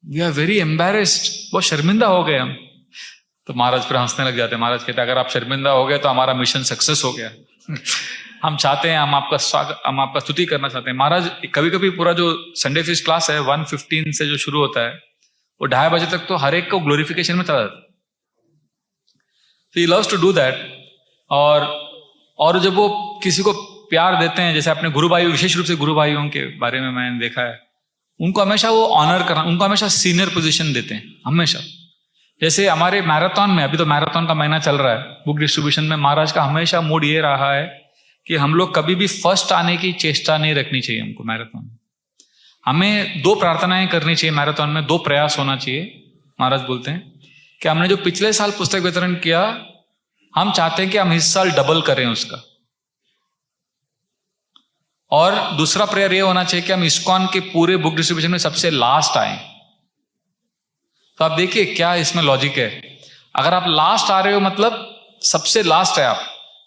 S3: वी आर वेरी एम्बैरेस्ड, बहुत शर्मिंदा हो गए हम। तो महाराज फिर हंसने लग जाते हैं। महाराज कहते हैं अगर आप शर्मिंदा हो गए तो हमारा मिशन सक्सेस हो गया। हम चाहते हैं, हम आपका स्वागत, हम आपका स्तुति करना चाहते हैं। महाराज कभी कभी पूरा जो संडे फीस्ट क्लास है 1:15 से जो शुरू होता है, वो 2:30 बजे तक तो हर एक को ग्लोरिफिकेशन में चला जाता है। तो he loves to do that. और जब वो किसी को प्यार देते हैं, जैसे अपने गुरु भाई, विशेष रूप से गुरु भाइयों के बारे में मैंने देखा है, उनको हमेशा वो ऑनर करना, उनको हमेशा सीनियर पोजीशन देते हैं हमेशा। जैसे हमारे मैराथन में, अभी तो मैराथन का महीना चल रहा है, बुक डिस्ट्रीब्यूशन में महाराज का हमेशा मूड ये रहा है कि हम लोग कभी भी फर्स्ट आने की चेष्टा नहीं रखनी चाहिए हमको मैराथन में। हमें 2 प्रार्थनाएं करनी चाहिए मैराथन में, 2 प्रयास होना चाहिए। महाराज बोलते हैं कि हमने जो पिछले साल पुस्तक वितरण किया, हम चाहते हैं कि हम इस साल डबल करें उसका। और दूसरा प्रेयर ये होना चाहिए कि हम इस्कॉन के पूरे बुक डिस्ट्रीब्यूशन में सबसे लास्ट आए। तो आप देखिए क्या इसमें लॉजिक है। अगर आप लास्ट आ रहे हो मतलब सबसे लास्ट है आप,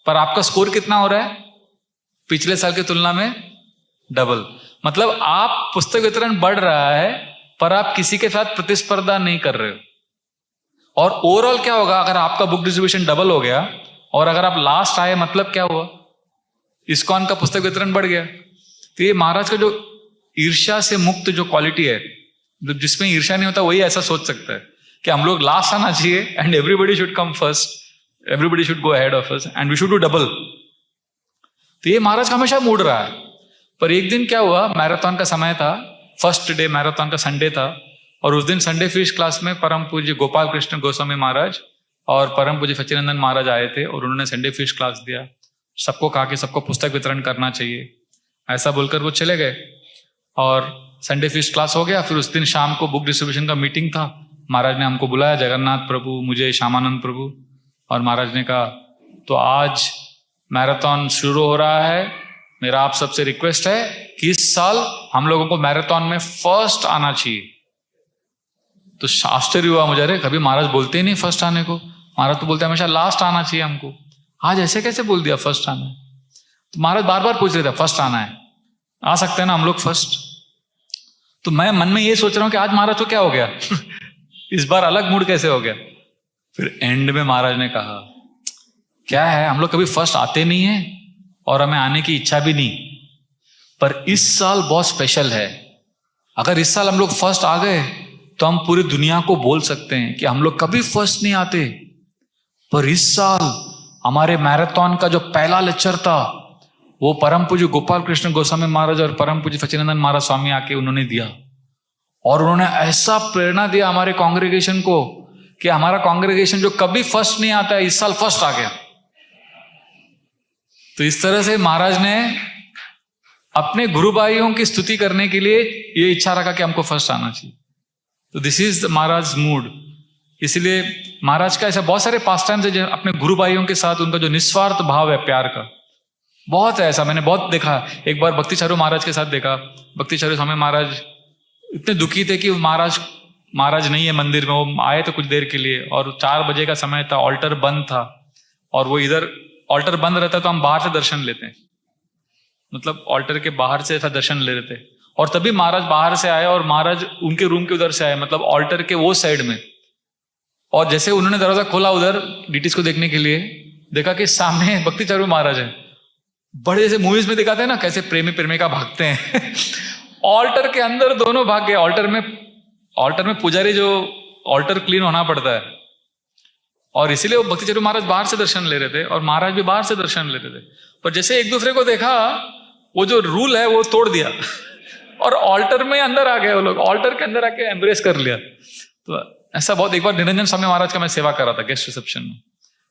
S3: पर आपका स्कोर कितना हो रहा है पिछले साल की तुलना में? डबल। मतलब आप पुस्तक वितरण बढ़ रहा है पर आप किसी के साथ प्रतिस्पर्धा नहीं कर रहे हो। और ओवरऑल क्या होगा, अगर आपका बुक डिस्ट्रीब्यूशन डबल हो गया और अगर आप लास्ट आए, मतलब क्या हुआ, इस्कॉन का पुस्तक वितरण बढ़ गया। तो ये महाराज का जो ईर्ष्या से मुक्त जो क्वालिटी है, जिसमें ईर्ष्या नहीं होता, वही ऐसा सोच सकता है कि हम लोग लास्ट आना चाहिए and everybody should come first, everybody should go ahead of us and we should do double. तो ये महाराज का हमेशा मूड रहा है। पर एक दिन क्या हुआ, मैराथन का समय था, फर्स्ट डे मैराथन का संडे था, और उस दिन संडे फीस्ट क्लास में परम पूज्य गोपाल कृष्ण गोस्वामी महाराज और परम पूज्य सच्चिदानंद महाराज आए थे और उन्होंने संडे फीस्ट क्लास दिया। सबको कहा कि सबको पुस्तक वितरण करना चाहिए, ऐसा बोलकर वो चले गए और संडे फीस्ट क्लास हो गया। फिर उस दिन शाम को बुक डिस्ट्रीब्यूशन का मीटिंग था। महाराज ने हमको बुलाया, जगन्नाथ प्रभु, मुझे, श्यामानंद प्रभु, और महाराज ने कहा तो आज मैराथन शुरू हो रहा है, मेरा आप सबसे रिक्वेस्ट है कि इस साल हम लोगों को मैराथन में फर्स्ट आना चाहिए। तो आश्चर्य हुआ मुझे, अरे कभी महाराज बोलते ही नहीं फर्स्ट आने को, महाराज तो बोलते हमेशा लास्ट आना चाहिए हमको, आज ऐसे कैसे बोल दिया फर्स्ट आना है। तो महाराज बार बार पूछ रहे थे फर्स्ट आना है, आ सकते हैं ना हम लोग फर्स्ट। तो मैं मन में ये सोच रहा हूं कि आज महाराज को क्या हो गया इस बार अलग मूड कैसे हो गया। फिर एंड में महाराज ने कहा, क्या है, हम लोग कभी फर्स्ट आते नहीं है और हमें आने की इच्छा भी नहीं, पर इस साल बहुत स्पेशल है। अगर इस साल हम लोग फर्स्ट आ गए तो हम पूरी दुनिया को बोल सकते हैं कि हम लोग कभी फर्स्ट नहीं आते, पर इस साल हमारे मैराथन का जो पहला लेक्चर था वो परम पूज्य गोपाल कृष्ण गोस्वामी महाराज और परम पूज्य सच्चिदानंद महाराज स्वामी आके उन्होंने दिया, और उन्होंने ऐसा प्रेरणा दिया हमारे कांग्रेगेशन को कि हमारा कांग्रेगेशन जो कभी फर्स्ट नहीं आता है इस साल फर्स्ट आ गया। तो इस तरह से महाराज ने अपने गुरु भाइयों की स्तुति करने के लिए ये इच्छा रखा कि हमको फर्स्ट आना चाहिए। तो दिस इज महाराज मूड। इसलिए महाराज का ऐसा बहुत सारे पास टाइम्स है जो अपने गुरु भाइयों के साथ उनका जो निस्वार्थ भाव है प्यार का, बहुत है ऐसा, मैंने बहुत देखा। एक बार भक्ति चारू महाराज के साथ देखा, भक्ति चारू स्वामी महाराज इतने दुखी थे कि महाराज नहीं है मंदिर में, वो आए तो कुछ देर के लिए और 4 बजे का समय था, ऑल्टर बंद था, और वो इधर ऑल्टर बंद रहता है तो हम बाहर से दर्शन लेते हैं, मतलब ऑल्टर के बाहर से ऐसा दर्शन ले रहे थे, और तभी महाराज बाहर से आए और महाराज उनके रूम के उधर से आए, मतलब ऑल्टर के वो साइड में, और जैसे उन्होंने दरवाजा खोला उधर डीटीज को देखने के लिए, देखा कि सामने भक्ति चारू महाराज है। बड़े जैसे मूवीज में दिखाते हैं ना कैसे प्रेमी प्रेमिका भागते हैं ऑल्टर के अंदर दोनों भाग गए। ऑल्टर में पुजारी जो ऑल्टर क्लीन होना पड़ता है, और इसीलिए वो भक्ति चारू महाराज बाहर से दर्शन ले रहे थे और महाराज भी बाहर से दर्शन ले रहे थे, पर जैसे एक दूसरे को देखा वो जो रूल है वो तोड़ दिया और ऑल्टर में अंदर आ गए वो लोग, ऑल्टर के अंदर आके एम्ब्रेस कर लिया। तो ऐसा बहुत, एक बार निरंजन स्वामी महाराज का मैं सेवा कर रहा था गेस्ट रिसेप्शन में।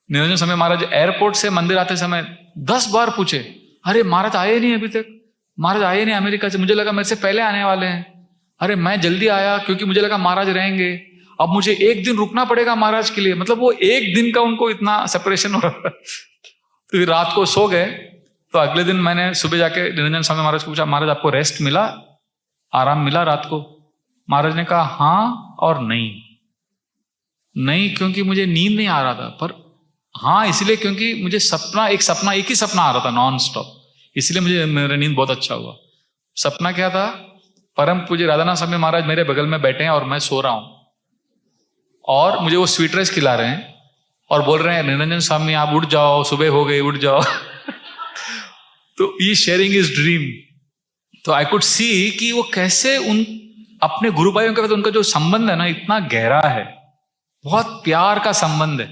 S3: निरंजन स्वामी महाराज एयरपोर्ट से मंदिर आते समय 10 बार पूछे, अरे महाराज आए नहीं अभी तक, महाराज आए नहीं अमेरिका से, मुझे लगा मेरे से पहले आने वाले हैं, अरे मैं जल्दी आया क्योंकि मुझे लगा महाराज रहेंगे, अब मुझे 1 दिन रुकना पड़ेगा महाराज के लिए। मतलब वो 1 दिन का उनको इतना सेपरेशन हो रहा था। तो फिर रात को सो गए, तो अगले दिन मैंने सुबह जाके निरंजन स्वामी महाराज को पूछा, महाराज आपको रेस्ट मिला, आराम मिला रात को? महाराज ने कहा हाँ और नहीं। नहीं क्योंकि मुझे नींद नहीं आ रहा था, पर हाँ इसलिए क्योंकि मुझे एक ही सपना आ रहा था नॉन स्टॉप, इसलिए मुझे मेरा नींद बहुत अच्छा हुआ। सपना क्या था? परम पूज्य राधानाथ स्वामी महाराज मेरे बगल में बैठे हैं और मैं सो रहा हूं, और मुझे वो स्वीट राइस खिला रहे हैं और बोल रहे हैं निरंजन स्वामी आप उठ जाओ, सुबह हो गई, उठ जाओ तो ई शेयरिंग इज ड्रीम। तो आई कुड सी कि वो कैसे उन अपने गुरु भाइयों के साथ उनका जो संबंध है ना इतना गहरा है, बहुत प्यार का संबंध है।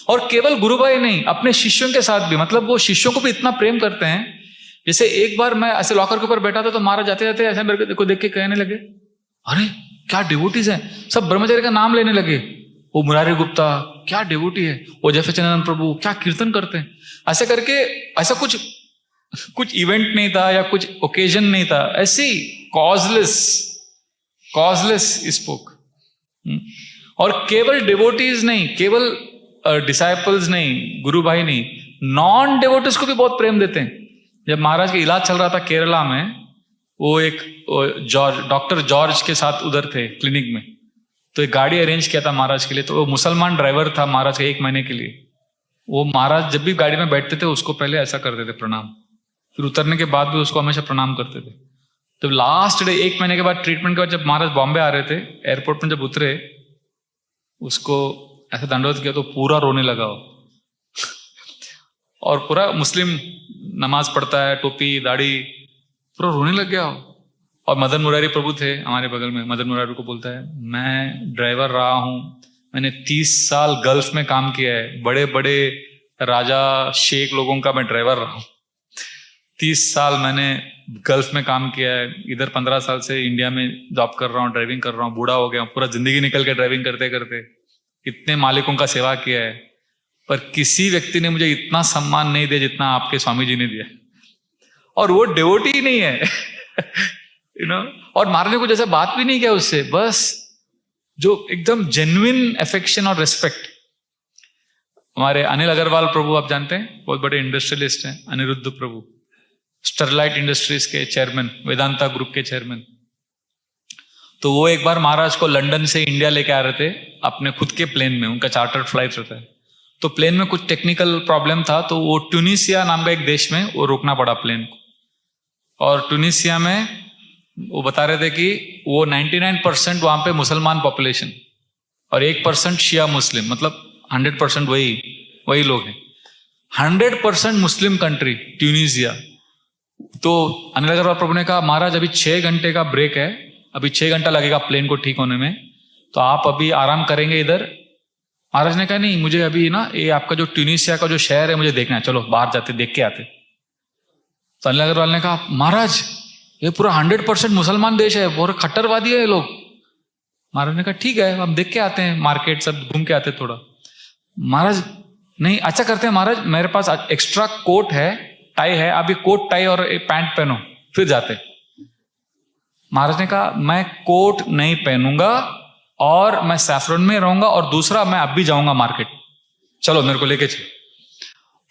S3: और केवल गुरु भाई नहीं, अपने शिष्यों के साथ भी, मतलब वो शिष्यों को भी इतना प्रेम करते हैं। जैसे एक बार मैं ऐसे लॉकर के ऊपर बैठा था तो महाराज जाते जाते ऐसे मेरे को देख के कहने लगे, अरे क्या डिवोटीज हैं, सब ब्रह्मचारी का नाम लेने लगे। वो मुरारी गुप्ता क्या डिवोटी है, वो जय सच्चिदानंद प्रभु क्या कीर्तन करते हैं। ऐसे करके ऐसा कुछ इवेंट नहीं था या कुछ ओकेजन नहीं था, ऐसी कॉजलेस स्पोक। और केवल डिवोटीज नहीं, केवल डिसाइपल्स नहीं, गुरु भाई नहीं, नॉन डिवोटीज को भी बहुत प्रेम देते हैं। जब महाराज का इलाज चल रहा था केरला में, वो एक डॉक्टर जॉर्ज के साथ उधर थे क्लिनिक में, तो एक गाड़ी अरेंज किया था महाराज के लिए। तो वो मुसलमान ड्राइवर था महाराज का 1 महीने के लिए। वो महाराज जब भी गाड़ी में बैठते थे उसको पहले ऐसा करते थे प्रणाम, फिर उतरने के बाद भी उसको हमेशा प्रणाम करते थे। तो लास्ट डे 1 महीने के बाद ट्रीटमेंट के बाद जब महाराज बॉम्बे आ रहे थे, एयरपोर्ट में जब उतरे, उसको ऐसे दंडवत किया तो पूरा रोने लगा और पूरा मुस्लिम नमाज पढ़ता है, टोपी दाढ़ी, पूरा रोने लग गया। और मदन मुरारी प्रभु थे हमारे बगल में, मदन मुरारी को बोलता है, मैं ड्राइवर रहा हूं, मैंने 30 साल गल्फ में काम किया है, बड़े बड़े राजा शेख लोगों का मैं ड्राइवर रहा हूं, 30 साल मैंने गल्फ में काम किया है, इधर 15 साल से इंडिया में जॉब कर रहा हूँ, ड्राइविंग कर रहा हूँ, बूढ़ा हो गया हूँ, पूरा जिंदगी निकल के ड्राइविंग करते करते इतने मालिकों का सेवा किया है, पर किसी व्यक्ति ने मुझे इतना सम्मान नहीं दिया जितना आपके स्वामी जी ने दिया। और वो डिवोटी ही नहीं है और महाराज ने कुछ ऐसा बात भी नहीं किया उससे, बस जो एकदम जेन्युइन अफेक्शन और रिस्पेक्ट। हमारे अनिल अग्रवाल प्रभु आप जानते हैं, बहुत बड़े इंडस्ट्रियलिस्ट हैं, अनिरुद्ध प्रभु, स्टरलाइट इंडस्ट्रीज के चेयरमैन, वेदांता ग्रुप के चेयरमैन। तो वो एक बार महाराज को लंदन से इंडिया लेके आ रहे थे अपने खुद के प्लेन में, उनका चार्टर्ड फ्लाइट रहता है। तो प्लेन में कुछ टेक्निकल प्रॉब्लम था, तो वो ट्यूनिसिया नाम का एक देश में वो रोकना पड़ा प्लेन को। और ट्यूनिसिया में वो बता रहे थे कि वो 99% वहां पे मुसलमान पॉपुलेशन और 1% शिया मुस्लिम, मतलब 100% वही लोग हैं। 100% मुस्लिम कंट्री ट्यूनीसिया। तो अनिल अग्रवाल प्रभु ने कहा महाराज अभी 6 घंटे का ब्रेक है, अभी 6 घंटा लगेगा प्लेन को ठीक होने में, तो आप अभी आराम करेंगे इधर। महाराज ने कहा नहीं, मुझे अभी ना ये आपका जो ट्यूनीसिया का जो शहर है मुझे देखना है, चलो बाहर जाते देख के आते। तो अनिल अग्रवाल ने कहा महाराज ये पूरा 100% मुसलमान देश है, बहुत खट्टरवादी है ये लोग। महाराज ने कहा ठीक है, हम देख के आते हैं, मार्केट सब घूम के आते थोड़ा। महाराज नहीं, अच्छा करते हैं महाराज, मेरे पास एक्स्ट्रा कोट है, टाई है, अभी कोट टाई और पैंट पहनो फिर जाते। महाराज ने कहा मैं कोट नहीं पहनूंगा और मैं सैफरन में रहूंगा, और दूसरा मैं अब भी जाऊंगा मार्केट, चलो मेरे को लेके चलो।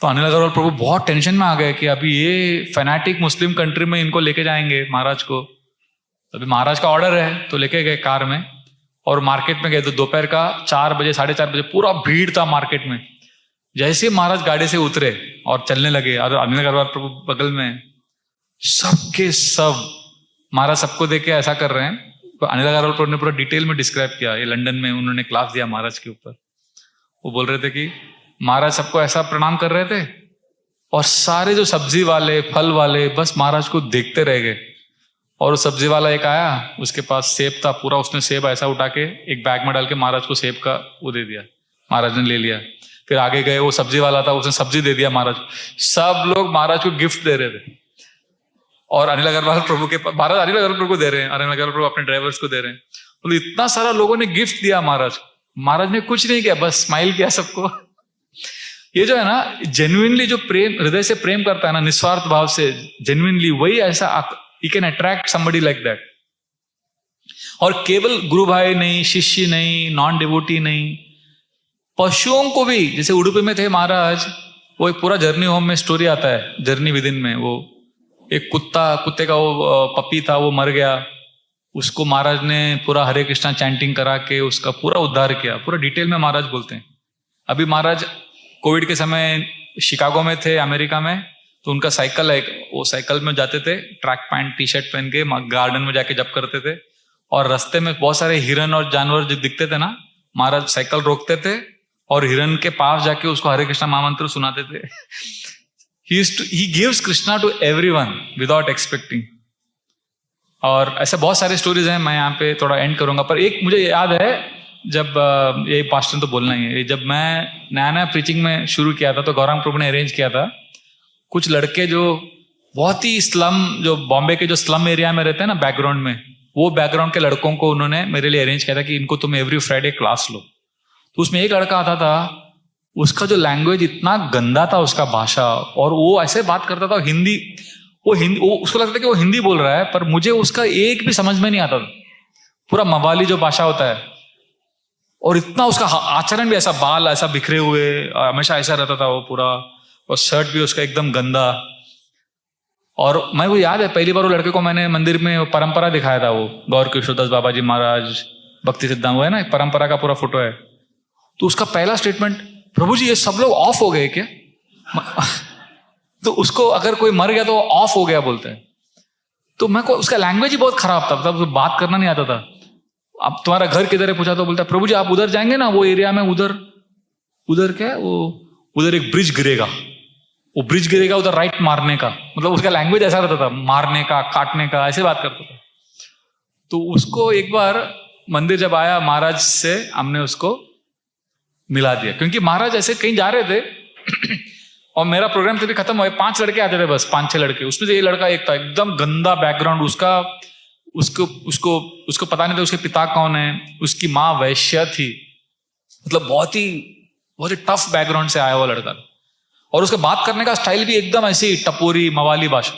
S3: तो अनिल अग्रवाल प्रभु बहुत टेंशन में आ गए कि अभी ये फैनाटिक मुस्लिम कंट्री में इनको लेके जाएंगे महाराज को। अभी महाराज का ऑर्डर है, तो लेके गए कार में और मार्केट में गए। तो दोपहर का 4 बजे 4:30 बजे पूरा भीड़ था मार्केट में। जैसे महाराज गाड़ी से उतरे और चलने लगे, और अनिल अग्रवाल प्रभु बगल में, सबके सब महाराज सबको देख के ऐसा कर रहे हैं। तो अनिल अग्रवाल प्रभु ने पूरा डिटेल में डिस्क्राइब किया, ये लंदन में उन्होंने क्लास दिया महाराज के ऊपर। वो बोल रहे थे कि महाराज सबको ऐसा प्रणाम कर रहे थे और सारे जो सब्जी वाले फल वाले बस महाराज को देखते रह गए। और वो सब्जी वाला एक आया, उसके पास सेब था पूरा, उसने सेब ऐसा उठा के एक बैग में डाल के महाराज को सेब का वो दे दिया, महाराज ने ले लिया। फिर आगे गए, वो सब्जी वाला था, उसने सब्जी दे दिया महाराज। सब लोग महाराज को गिफ्ट दे रहे थे, और अनिल अग्रवाल प्रभु के महाराज अनिल अग्रवाल प्रभु को दे रहे हैं, अनिल अग्रवाल प्रभु अपने ड्राइवर्स को दे रहे हैं। तो इतना सारा लोगों ने गिफ्ट दिया महाराज। महाराज ने कुछ नहीं किया, बस स्माइल किया सबको। ये जो है ना, जेन्युइनली जो प्रेम, हृदय से प्रेम करता है ना, निस्वार्थ भाव से जेन्युइनली, वही ऐसा he can attract somebody like that. और केवल गुरु भाई नहीं, शिष्य नहीं, नॉन डिवोटी नहीं, पशुओं को भी, जैसे उडुपी में थे महाराज, वो एक पूरा जर्नी होम में स्टोरी आता है, जर्नी विद इन में, वो एक कुत्ते का वो पपी था, वो मर गया, उसको महाराज ने पूरा हरे कृष्णा चैंटिंग करा के उसका पूरा उद्धार किया, पूरा डिटेल में महाराज बोलते हैं। अभी महाराज कोविड के समय शिकागो में थे, अमेरिका में, तो उनका साइकिल है, वो साइकिल में जाते थे, ट्रैक पैंट टी शर्ट पहन के गार्डन में जाके जप करते थे, और रास्ते में बहुत सारे हिरन और जानवर जो दिखते थे ना, महाराज साइकिल रोकते थे और हिरन के पास जाके उसको हरे कृष्णा महामंत्र सुनाते थे। He gives Krishna to everyone without expecting। और ऐसे बहुत सारे स्टोरीज हैं, मैं यहाँ पे थोड़ा एंड करूंगा, पर एक मुझे याद है, जब ये पास्टर तो बोलना ही है, जब मैं नया नया प्रीचिंग में शुरू किया था, तो गौरांग प्रभु ने अरेंज किया था, कुछ लड़के जो बहुत ही स्लम, जो बॉम्बे के जो स्लम एरिया में रहते हैं ना बैकग्राउंड में, वो बैकग्राउंड के लड़कों को उन्होंने मेरे लिए अरेंज किया था कि इनको तुम एवरी फ्राइडे क्लास लो। तो उसमें एक लड़का आता था, उसका जो लैंग्वेज इतना गंदा था, उसका भाषा, और वो ऐसे बात करता था हिंदी, वो उसको लगता था कि वो हिंदी बोल रहा है, पर मुझे उसका एक भी समझ में नहीं आता था, पूरा मवाली जो भाषा होता है, और इतना उसका आचरण भी ऐसा, बाल ऐसा बिखरे हुए, हमेशा ऐसा रहता था वो पूरा, और शर्ट भी उसका एकदम गंदा। और मैं वो याद है, पहली बार वो लड़के को मैंने मंदिर में परंपरा दिखाया था, वो गौर किशोरदास बाबा जी महाराज भक्ति सिद्धांत, वो है ना, एक परंपरा का पूरा फोटो है। तो उसका पहला स्टेटमेंट, प्रभु जी ये सब लोग ऑफ हो गए क्या? तो उसको अगर कोई मर गया तो ऑफ हो गया बोलते हैं। तो मैं को उसका लैंग्वेज ही बहुत खराब था, मतलब बात करना नहीं आता था। अब तुम्हारा घर किधर है पूछा तो बोलता है, प्रभु जी आप उधर जाएंगे ना, वो एरिया में उधर क्या है वो, उधर एक ब्रिज गिरेगा, वो ब्रिज गिरेगा, उधर राइट मारने का, मतलब उसका लैंग्वेज ऐसा रहता था, मारने का, काटने का, ऐसे बात करता था। तो उसको एक बार मंदिर जब आया महाराज से, हमने उसको मिला दिया, क्योंकि महाराज ऐसे कहीं जा रहे थे और मेरा प्रोग्राम तभी खत्म हुआ, 5 लड़के आते थे बस, 5-6 लड़के, उसमें से ये लड़का एक था, एकदम गंदा बैकग्राउंड उसका, उसको पता नहीं था उसके पिता कौन है, उसकी माँ वैश्य थी, मतलब बहुत ही टफ बैकग्राउंड से आया हुआ लड़का, और उसका बात करने का स्टाइल भी एकदम ऐसी टपोरी मवाली भाषा।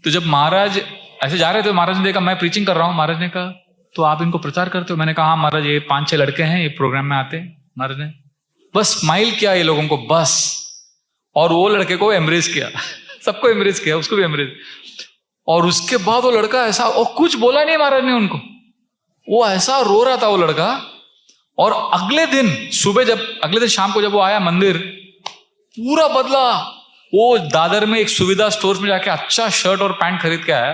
S3: तो जब महाराज ऐसे जा रहे थे, महाराज ने देखा मैं प्रीचिंग कर रहा हूँ, महाराज ने कहा तो आप इनको प्रचार करते हो? मैंने कहा हाँ महाराज, ये 5-6 लड़के हैं, ये प्रोग्राम में आते हैं। महाराज ने बस स्माइल किया ये लोगों को बस, और वो लड़के को एम्ब्रेस किया सबको एम्ब्रेस किया, उसको भी एम्ब्रेस, और उसके बाद वो लड़का ऐसा, और कुछ बोला नहीं महाराज ने उनको, वो ऐसा रो रहा था वो लड़का। और अगले दिन शाम को जब वो आया मंदिर, पूरा बदला। वो दादर में एक सुविधा स्टोर में जाके अच्छा शर्ट और पैंट खरीद के आया,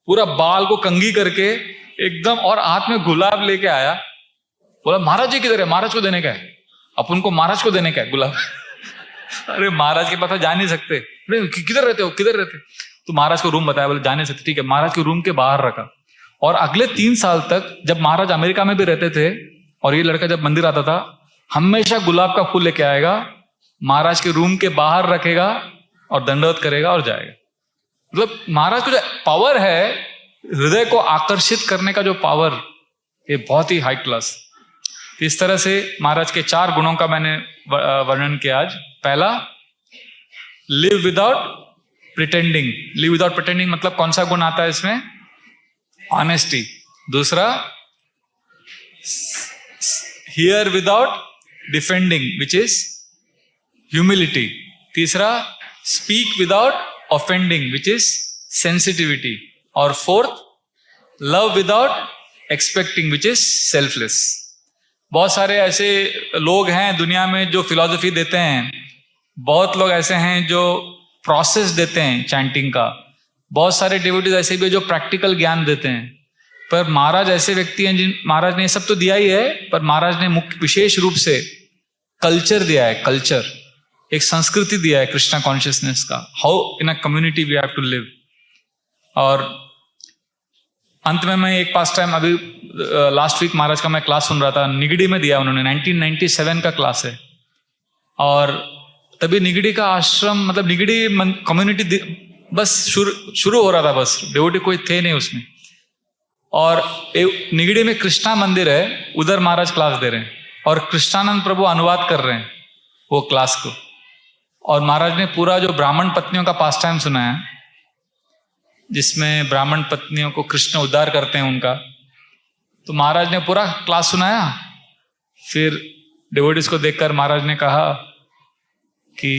S3: पूरा बाल को कंघी करके एकदम, और हाथ में गुलाब लेके आया, बोला महाराज जी किधर है, महाराज को देने का है। अपन को महाराज को देने का है गुलाब। अरे महाराज के पास तो जा नहीं सकते। अरे किधर रहते हो, किधर रहते? तो महाराज को रूम बताया, बोले जा नहीं सकते। ठीक है, महाराज के रूम के बाहर रखा। और अगले 3 साल तक जब महाराज अमेरिका में भी रहते थे और ये लड़का जब मंदिर आता था, हमेशा गुलाब का फूल लेके आएगा, महाराज के रूम के बाहर रखेगा और दंडवत करेगा और जाएगा। मतलब महाराज को जो पावर है हृदय को आकर्षित करने का, जो पावर, ये बहुत ही हाई क्लास। इस तरह से महाराज के 4 गुणों का मैंने वर्णन किया आज। पहला, live without pretending. Live without pretending मतलब कौन सा गुण आता है इसमें? ऑनेस्टी। दूसरा, hear without defending which is humility. तीसरा, speak without offending which is sensitivity. और fourth, love without expecting which is selfless. बहुत सारे ऐसे लोग हैं दुनिया में जो फिलॉसफी देते हैं, बहुत लोग ऐसे हैं जो प्रोसेस देते हैं चैंटिंग का, बहुत सारे डिवोटीज ऐसे भी हैं जो प्रैक्टिकल ज्ञान देते हैं। पर महाराज ऐसे व्यक्ति हैं जिन महाराज ने ये सब तो दिया ही है, पर महाराज ने मुख्य विशेष रूप से कल्चर दिया है। कल्चर, एक संस्कृति दिया है कृष्णा कॉन्शियसनेस का, how in a community we have to live. और अंत में मैं एक पास टाइम, अभी लास्ट वीक महाराज का मैं क्लास सुन रहा था, निगड़ी में दिया उन्होंने, 1997 का क्लास है। और तभी निगड़ी का आश्रम, मतलब निगड़ी कम्युनिटी बस शुरू हो रहा था, बस डिवोटी कोई थे नहीं उसमें। और निगड़ी में कृष्णा मंदिर है, उधर महाराज क्लास दे रहे हैं और कृष्णानंद प्रभु अनुवाद कर रहे हैं वो क्लास को। और महाराज ने पूरा जो ब्राह्मण पत्नियों का पास टाइम सुनाया, जिसमें ब्राह्मण पत्नियों को कृष्ण उद्धार करते हैं उनका, तो महाराज ने पूरा क्लास सुनाया। फिर डिवोटीज को देखकर महाराज ने कहा कि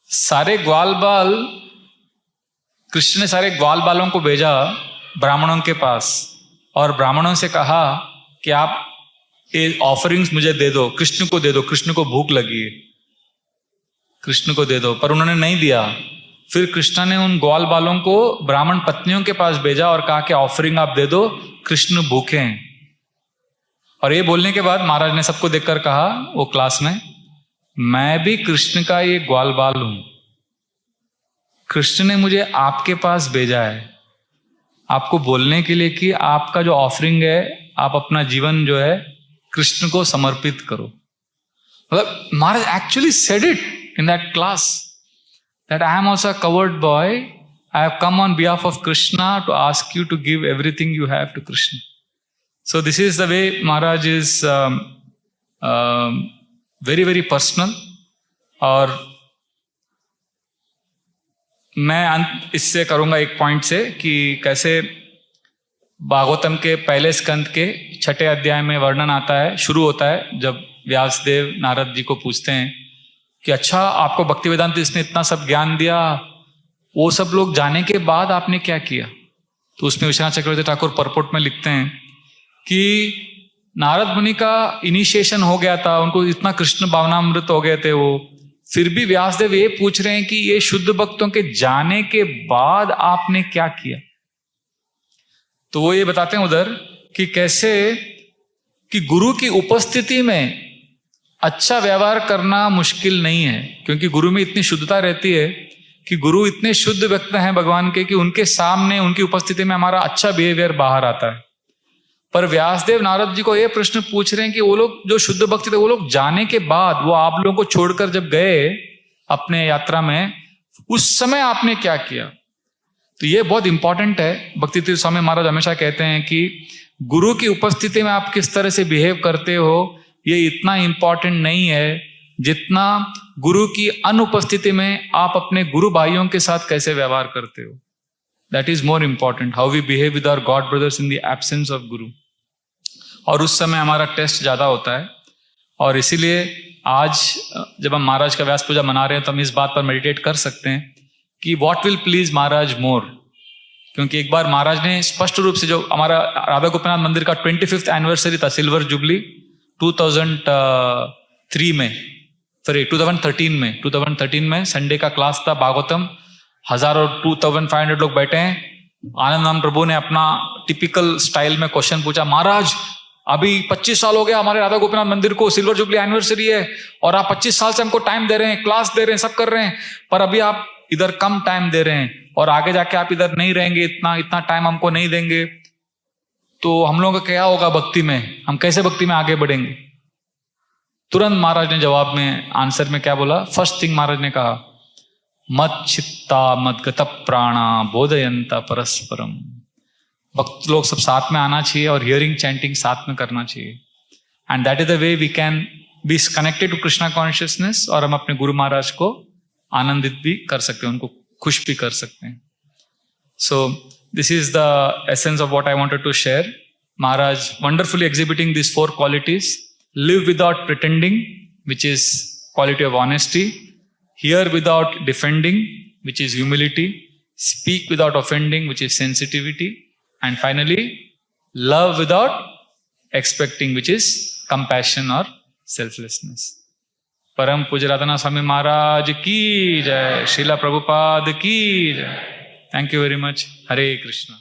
S3: सारे ग्वाल बाल, कृष्ण ने सारे ग्वाल बालों को भेजा ब्राह्मणों के पास और ब्राह्मणों से कहा कि आप ये ऑफरिंग्स मुझे दे दो, कृष्ण को दे दो, कृष्ण को भूख लगी है, कृष्ण को दे दो। पर उन्होंने नहीं दिया। फिर कृष्ण ने उन ग्वाल बालों को ब्राह्मण पत्नियों के पास भेजा और कहा कि ऑफरिंग आप दे दो, कृष्ण भूखे हैं। और ये बोलने के बाद महाराज ने सबको देखकर कहा वो क्लास में, मैं भी कृष्ण का ये ग्वाल बाल हूं, कृष्ण ने मुझे आपके पास भेजा है आपको बोलने के लिए कि आपका जो ऑफरिंग है, आप अपना जीवन जो है कृष्ण को समर्पित करो। मतलब Maharaj actually said it in that class that I am also a coward boy, I have come on behalf of Krishna to ask you to give everything you have to Krishna. So this is the way Maharaj is very very personal. और मैं अंत इससे करूंगा एक point से कि कैसे भागवतम के पहले स्कंद के 6ठे अध्याय में वर्णन आता है, शुरू होता है जब व्यासदेव नारद जी को पूछते हैं कि अच्छा आपको भक्ति वेदांत इसने इतना सब ज्ञान दिया, वो सब लोग जाने के बाद आपने क्या किया? तो उसमें विश्वनाथ चक्रवर्ती ठाकुर परपोर्ट में लिखते हैं कि नारद मुनि का इनिशिएशन हो गया था, उनको इतना कृष्ण भावनामृत हो गए थे वो, फिर भी व्यासदेव ये पूछ रहे हैं कि ये शुद्ध भक्तों के जाने के बाद आपने क्या किया? तो वो ये बताते हैं उधर कि कैसे कि गुरु की उपस्थिति में अच्छा व्यवहार करना मुश्किल नहीं है, क्योंकि गुरु में इतनी शुद्धता रहती है कि गुरु इतने शुद्ध व्यक्ति हैं भगवान के कि उनके सामने उनकी उपस्थिति में हमारा अच्छा बिहेवियर बाहर आता है। पर व्यासदेव नारद जी को ये प्रश्न पूछ रहे हैं कि वो लोग जो शुद्ध भक्ति थे, वो लोग जाने के बाद, वो आप लोगों को छोड़कर जब गए अपने यात्रा में, उस समय आपने क्या किया? तो ये बहुत इंपॉर्टेंट है। भक्ति तीर्थ स्वामी महाराज हमेशा कहते हैं कि गुरु की उपस्थिति में आप किस तरह से बिहेव करते हो, ये इतना इंपॉर्टेंट नहीं है जितना गुरु की अनुपस्थिति में आप अपने गुरु भाइयों के साथ कैसे व्यवहार करते हो। That is more important, how we behave with our god brothers in the absence of guru. और उस समय हमारा टेस्ट ज्यादा होता है। और इसीलिए आज जब हम महाराज का व्यास पूजा मना रहे हैं तो हम इस बात पर मेडिटेट कर सकते हैं कि व्हाट विल प्लीज महाराज मोर। क्योंकि एक बार महाराज ने स्पष्ट रूप से, जो हमारा राधा गोपीनाथ मंदिर का 25th एनिवर्सरी था, सिल्वर जुबली 2013 में संडे का क्लास था भागवतम, हजारों 2500 लोग बैठे हैं। आनंद प्रभु ने अपना टिपिकल स्टाइल में क्वेश्चन पूछा, महाराज अभी 25 साल हो गया हमारे राधा गोपीनाथ मंदिर को, सिल्वर जुबली एनिवर्सरी है, और आप 25 साल से हमको टाइम दे रहे हैं, क्लास दे रहे हैं, सब कर रहे हैं, पर अभी आप इधर कम टाइम दे रहे हैं और आगे जाके आप इधर नहीं रहेंगे, इतना टाइम हमको नहीं देंगे, तो हम लोगों का क्या होगा भक्ति में, हम कैसे भक्ति में आगे बढ़ेंगे? तुरंत महाराज ने जवाब में, आंसर में क्या बोला? फर्स्ट थिंग महाराज ने कहा, मत चित्ता मत गत प्राणा बोधयंता परस्परम। भक्त लोग सब साथ में आना चाहिए और हियरिंग चैंटिंग साथ में करना चाहिए, and that is the way we can be connected to Krishna consciousness, और हम अपने गुरु महाराज को आनंदित भी कर सकते हैं, उनको खुश भी कर सकते हैं। So this is the essence of what I wanted to share. Maharaj wonderfully exhibiting this 4 qualities: live without pretending, which is quality of honesty; hear without defending, which is humility; speak without offending, which is sensitivity; and finally, love without expecting, which is compassion or selflessness. परम पूज्य राधानाथ स्वामी महाराज की जय, श्रीला प्रभुपाद की जय। Thank you very much. Hare Krishna.